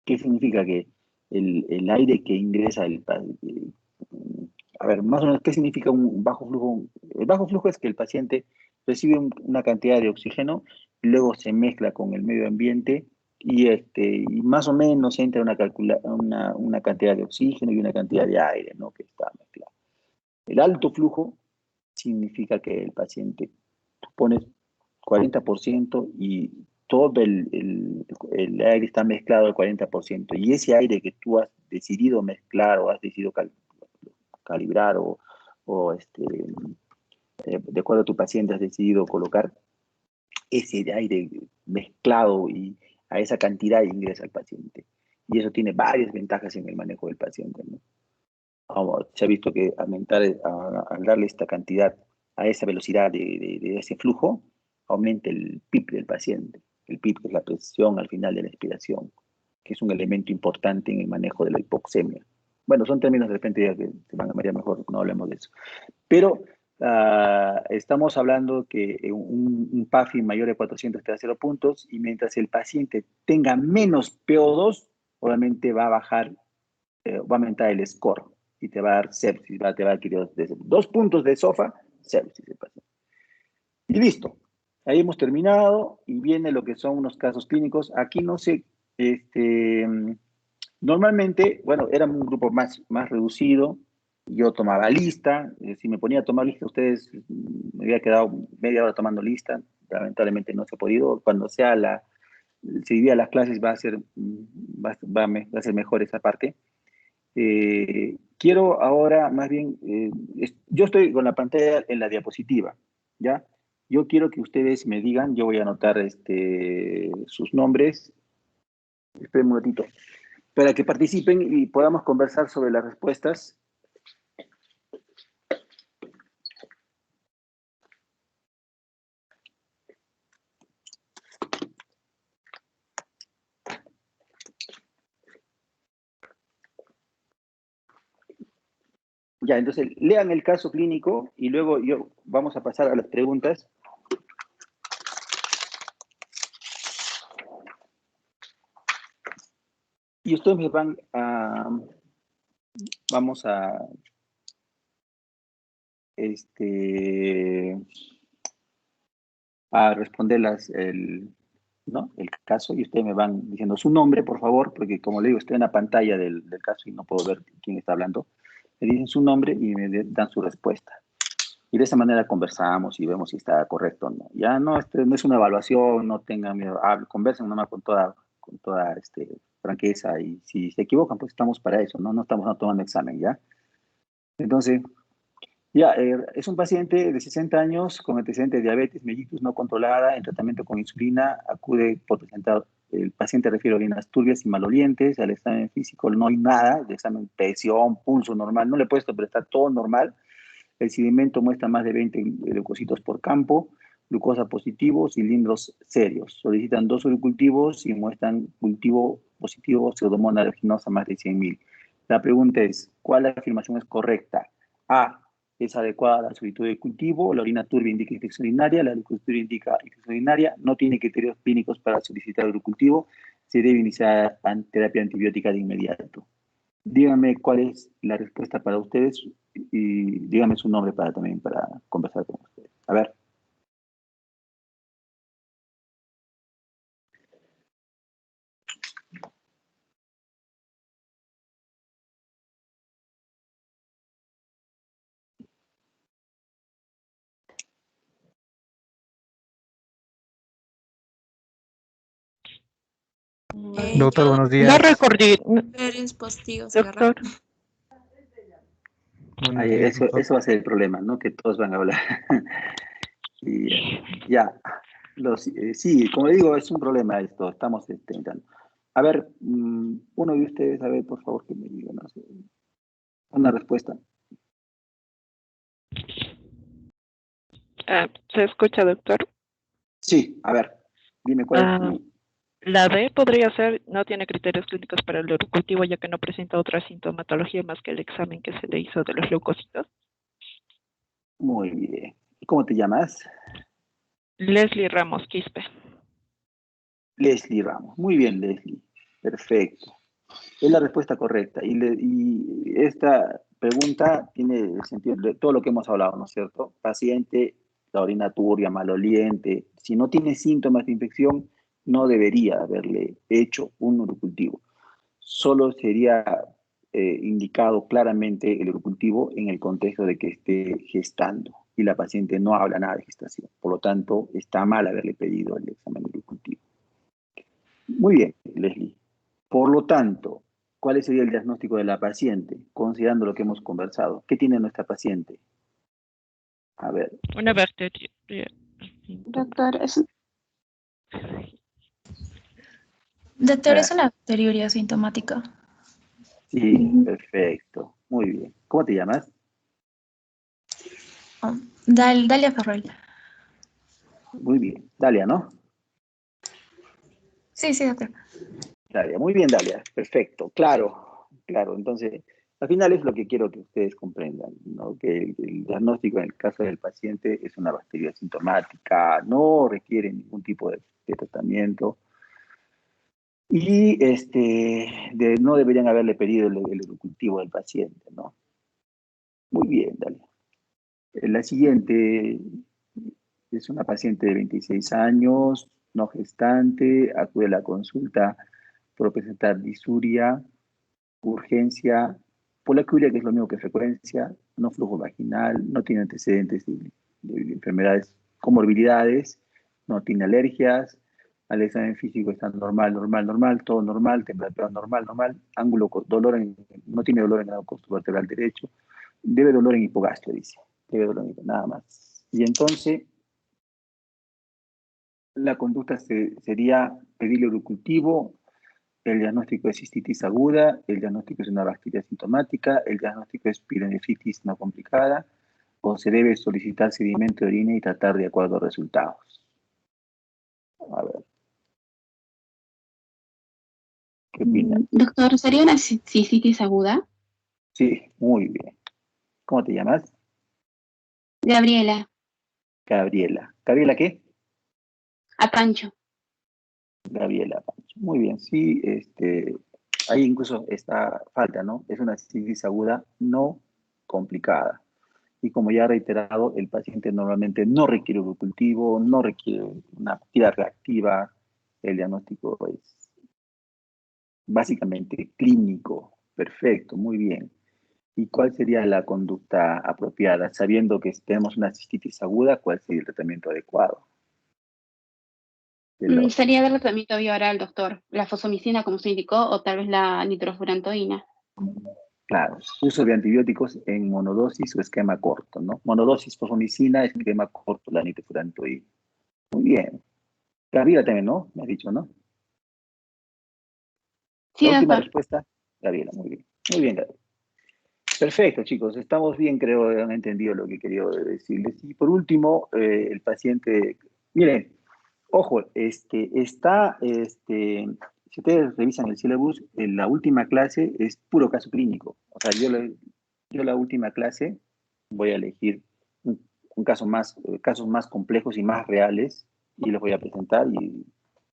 ¿Qué significa? Que el aire que ingresa, a ver, más o menos, ¿qué significa un bajo flujo? El bajo flujo es que el paciente recibe una cantidad de oxígeno, luego se mezcla con el medio ambiente y más o menos entra una cantidad de oxígeno y una cantidad de aire, ¿no? Que está mezclado. El alto flujo significa que el paciente, tú pones 40% y todo el aire está mezclado al 40%. Y ese aire que tú has decidido mezclar o has decidido calibrar de acuerdo a tu paciente has decidido colocar, ese aire mezclado y a esa cantidad ingresa al paciente. Y eso tiene varias ventajas en el manejo del paciente, ¿no? Se ha visto que al darle esta cantidad a esa velocidad de ese flujo, aumenta el PIP del paciente. El PIP es la presión al final de la expiración, que es un elemento importante en el manejo de la hipoxemia. Bueno, son términos de repente ya que se van a ver mejor, no hablemos de eso. Pero estamos hablando que un PAFI mayor de 400 te da 0 puntos, y mientras el paciente tenga menos PO2, obviamente va a bajar, va a aumentar el score y te va a dar sepsis, te va a adquirir 2 puntos de SOFA, sepsis el paciente. Y listo. Ahí hemos terminado y viene lo que son unos casos clínicos. Aquí no sé, normalmente, bueno, era un grupo más reducido. Yo tomaba lista. Si me ponía a tomar lista, ustedes me había quedado media hora tomando lista. Lamentablemente no se ha podido. Cuando se divida las clases va a ser mejor esa parte. Quiero ahora, más bien, yo estoy con la pantalla en la diapositiva, ¿ya? Yo quiero que ustedes me digan, yo voy a anotar sus nombres. Esperen un ratito, para que participen y podamos conversar sobre las respuestas. Ya, entonces lean el caso clínico y luego vamos a pasar a las preguntas. Y ustedes me van vamos a responder el caso, y ustedes me van diciendo su nombre, por favor, porque como le digo, estoy en la pantalla del caso y no puedo ver quién está hablando. Me dicen su nombre y me dan su respuesta. Y de esa manera conversamos y vemos si está correcto o no. Ya no es una evaluación, no tengan miedo, conversen nomás con toda franqueza, y si se equivocan, pues estamos para eso, no estamos tomando examen, ¿ya? Entonces, ya, es un paciente de 60 años con antecedentes de diabetes mellitus no controlada, en tratamiento con insulina. Acude por presentar, el paciente refiere orinas turbias y malolientes. Al examen físico no hay nada, el examen presión, pulso normal, no le he puesto, pero está todo normal. El sedimento muestra más de 20 leucocitos por campo, glucosa positivo, cilindros serios. Solicitan 2 uricultivos y muestran cultivo positivo, pseudomonas aeruginosa más de 100.000. La pregunta es, ¿cuál afirmación es correcta? A, es adecuada a la solicitud de cultivo, la orina turbia indica infección urinaria, la leucoturia indica infección urinaria, no tiene criterios clínicos para solicitar el cultivo, se debe iniciar terapia antibiótica de inmediato. Díganme cuál es la respuesta para ustedes y díganme su nombre también para conversar con ustedes. A ver. Doctor, buenos días. No recordé. Varios postigos. Doctor. Buenos días, doctor. Eso va a ser el problema, ¿no? Que todos van a hablar. Y ya, sí, como digo, es un problema esto, estamos intentando. A ver, uno de ustedes, a ver, por favor, que me diga una respuesta. ¿Se escucha, doctor? Sí, a ver, dime cuál es. La B podría ser, no tiene criterios clínicos para el cultivo ya que no presenta otra sintomatología más que el examen que se le hizo de los leucocitos. Muy bien. ¿Cómo te llamas? Leslie Ramos Quispe. Leslie Ramos. Muy bien, Leslie. Perfecto. Es la respuesta correcta. Y esta pregunta tiene el sentido de todo lo que hemos hablado, ¿no es cierto? Paciente, la orina turbia, maloliente. Si no tiene síntomas de infección, no debería haberle hecho un urocultivo. Solo sería indicado claramente el urocultivo en el contexto de que esté gestando y la paciente no habla nada de gestación. Por lo tanto, está mal haberle pedido el examen urocultivo. Muy bien, Leslie. Por lo tanto, ¿cuál sería el diagnóstico de la paciente, considerando lo que hemos conversado? ¿Qué tiene nuestra paciente? A ver. Una bacteria. Doctor, es una bacteriuria sintomática. Sí, perfecto. Muy bien. ¿Cómo te llamas? Dalia Ferrell. Muy bien. Dalia, ¿no? Sí, doctor. Dalia, muy bien, Dalia. Perfecto. Claro. Entonces, al final es lo que quiero que ustedes comprendan, ¿no? Que el diagnóstico en el caso del paciente es una bacteria sintomática, no requiere ningún tipo de tratamiento. Y no deberían haberle pedido el urocultivo del paciente, ¿no? Muy bien, Dalia. La siguiente es una paciente de 26 años, no gestante, acude a la consulta por presentar disuria, urgencia, poliacuria, que es lo mismo que frecuencia, no flujo vaginal, no tiene antecedentes de enfermedades, comorbilidades, no tiene alergias, al examen físico está normal, todo normal, temperatura normal, no tiene dolor en el costo vertebral derecho, debe dolor en hipogastrio, dice, nada más. Y entonces, la conducta sería pedirle urocultivo. El diagnóstico es cistitis aguda, el diagnóstico es una bacteria sintomática, el diagnóstico es pielonefritis no complicada, o se debe solicitar sedimento de orina y tratar de acuerdo a resultados. A ver. ¿Qué opina? Doctor, ¿sería una cistitis aguda? Sí, muy bien. ¿Cómo te llamas? Gabriela. Gabriela. ¿Gabriela qué? Apancho. Gabriela Pancho. Muy bien, sí, ahí incluso está falta, ¿no? Es una cistitis aguda no complicada. Y como ya he reiterado, el paciente normalmente no requiere urocultivo, no requiere una actividad reactiva. El diagnóstico es básicamente clínico. Perfecto, muy bien. ¿Y cuál sería la conducta apropiada? Sabiendo que tenemos una cistitis aguda, ¿cuál sería el tratamiento adecuado? Sería darle tratamiento vía oral, doctor. La fosomicina, como se indicó, o tal vez la nitrofurantoína. Claro, uso de antibióticos en monodosis o esquema corto, ¿no? Monodosis fosomicina, esquema corto, la nitrofurantoína. Muy bien. Gabriela también, ¿no? Me has dicho, ¿no? Sí, La última doctor. respuesta, Gabriela, muy bien. Muy bien, Gabriela. Perfecto, chicos. Estamos bien, creo, han entendido lo que quería decirles. Y por último, el paciente, miren, ojo, si ustedes revisan el syllabus, en la última clase es puro caso clínico. O sea, yo la última clase voy a elegir casos más complejos y más reales y los voy a presentar. Y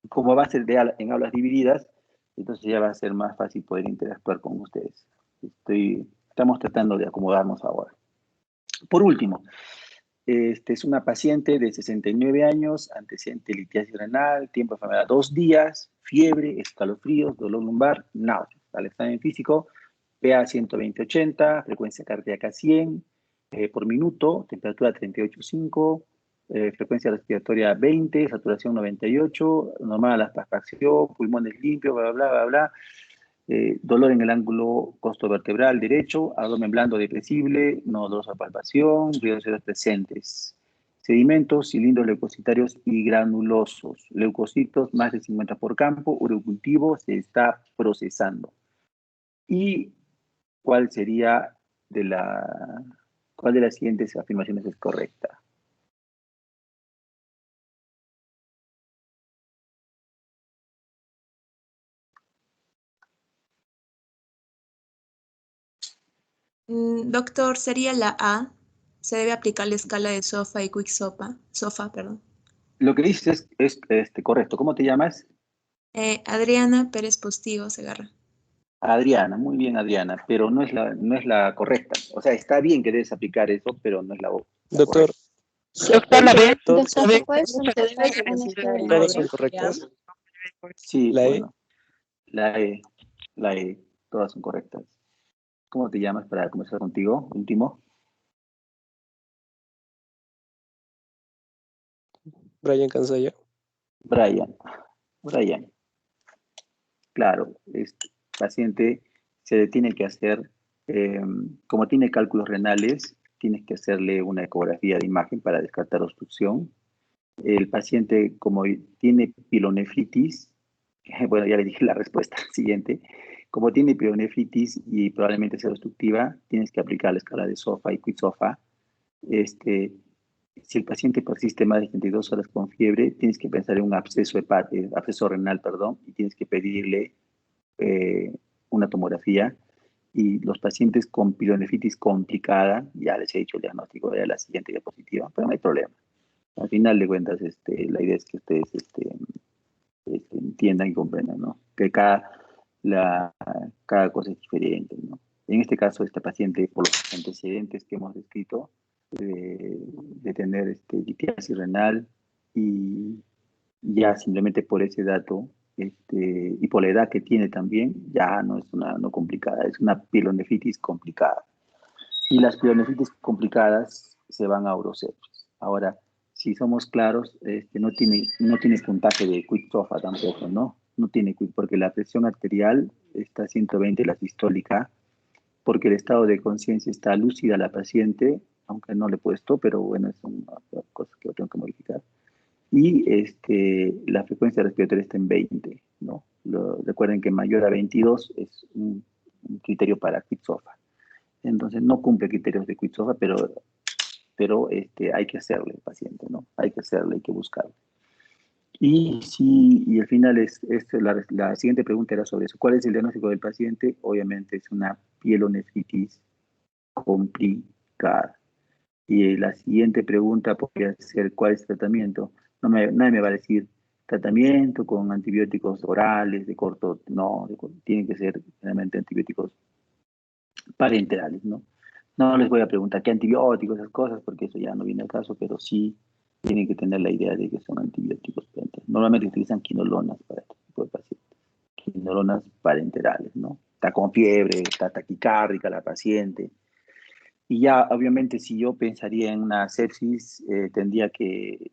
como va a ser en aulas divididas, entonces ya va a ser más fácil poder interactuar con ustedes. Estamos tratando de acomodarnos ahora. Por último, es una paciente de 69 años, antecedente de litiasis renal, tiempo de enfermedad 2 días, fiebre, escalofríos, dolor lumbar, náuseas. Al examen físico, PA 120/80, frecuencia cardíaca 100 por minuto, temperatura 38,5, frecuencia respiratoria 20, saturación 98, normal a la aspiración, pulmones limpios, bla, bla, bla, bla. Dolor en el ángulo costovertebral derecho, abdomen blando depresible, no dolorosa palpación, ruidos presentes. Sedimentos, cilindros leucocitarios y granulosos. Leucocitos más de 50 por campo, urocultivo se está procesando. ¿Y cuál sería cuál de las siguientes afirmaciones es correcta? Doctor, sería la A. Se debe aplicar la escala de SOFA y Quick SOFA, perdón. Lo que dices es correcto. ¿Cómo te llamas? Adriana Pérez Postigo Segarra. Adriana, muy bien Adriana, pero no es la correcta. O sea, está bien que debes aplicar eso, pero no es la Doctor, Doctor, ¿la ve? Doctor, ¿La ve? ¿puedes solicitar una cita en ¿todas son audio? correctas? Sí, La E. bueno, la E, todas son correctas. ¿Cómo te llamas para conversar contigo? Último. Brian Cansaya. Brian. Claro, este paciente se le tiene que hacer, como tiene cálculos renales, tienes que hacerle una ecografía de imagen para descartar obstrucción. El paciente, como tiene pilonefritis, bueno, ya le dije la respuesta siguiente, como tiene pilonefritis y probablemente sea obstructiva, tienes que aplicar la escala de SOFA y QUIC-SOFA. Si el paciente persiste más de 72 horas con fiebre, tienes que pensar en un absceso renal, y tienes que pedirle una tomografía. Y los pacientes con pilonefritis complicada, ya les he dicho el diagnóstico de la siguiente diapositiva, pero no hay problema. Al final de cuentas, la idea es que ustedes entiendan y comprendan, ¿no? Que cada cosa es diferente, ¿no? En este caso, esta paciente, por los antecedentes que hemos descrito, de tener litiasis renal y ya simplemente por ese dato y por la edad que tiene también, ya no es una no complicada, es una pilonefritis complicada. Y las pilonefritis complicadas se van a urocepsis. Ahora, si somos claros, no tiene puntaje de QUIC-SOFA tampoco, ¿no? No tiene QUIC porque la presión arterial está a 120, la sistólica, porque el estado de conciencia está lúcida la paciente, aunque no le he puesto, pero bueno, es una cosa que yo tengo que modificar. Y la frecuencia respiratoria está en 20, ¿no? Recuerden que mayor a 22 es un criterio para QUIC-SOFA. Entonces no cumple criterios de QUIC-SOFA, pero hay que hacerle, paciente, ¿no? Hay que hacerle, hay que buscarlo. Y al final la siguiente pregunta era sobre eso. ¿Cuál es el diagnóstico del paciente? Obviamente es una pielonefritis complicada. Y la siguiente pregunta podría ser ¿cuál es el tratamiento? Nadie me va a decir tratamiento con antibióticos orales de corto, no, tienen que ser realmente antibióticos parenterales, ¿no? No les voy a preguntar qué antibióticos, esas cosas, porque eso ya no viene al caso, pero sí tienen que tener la idea de que son antibióticos parenterales. Normalmente utilizan quinolonas para este tipo de pacientes, quinolonas parenterales, ¿no? Está con fiebre, está taquicárdica la paciente. Y ya, obviamente, si yo pensaría en una sepsis, tendría que,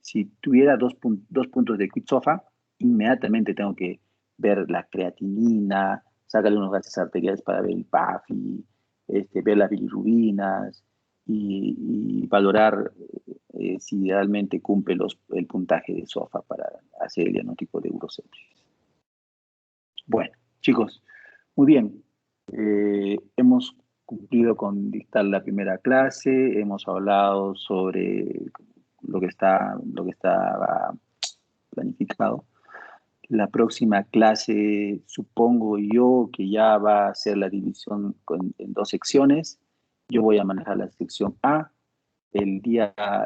si tuviera dos puntos de QUIC-SOFA, inmediatamente tengo que ver la creatinina, sacarle unos gases arteriales para ver el PAFI, ver las bilirrubinas y valorar si realmente cumple el puntaje de SOFA para hacer el diagnóstico de urosepsis. Bueno, chicos, muy bien. Hemos cumplido con dictar la primera clase, hemos hablado sobre lo que estaba planificado. La próxima clase, supongo yo que ya va a ser la división en 2 secciones. Yo voy a manejar la sección A.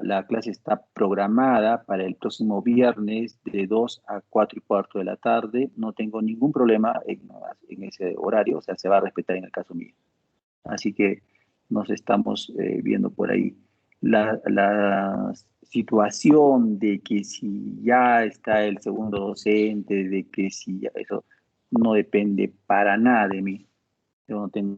La clase está programada para el próximo viernes de 2 a 4 y cuarto de la tarde. No tengo ningún problema en ese horario, o sea, se va a respetar en el caso mío. Así que nos estamos viendo por ahí. La situación de que si ya está el segundo docente, de que si ya eso no depende para nada de mí. Yo no tengo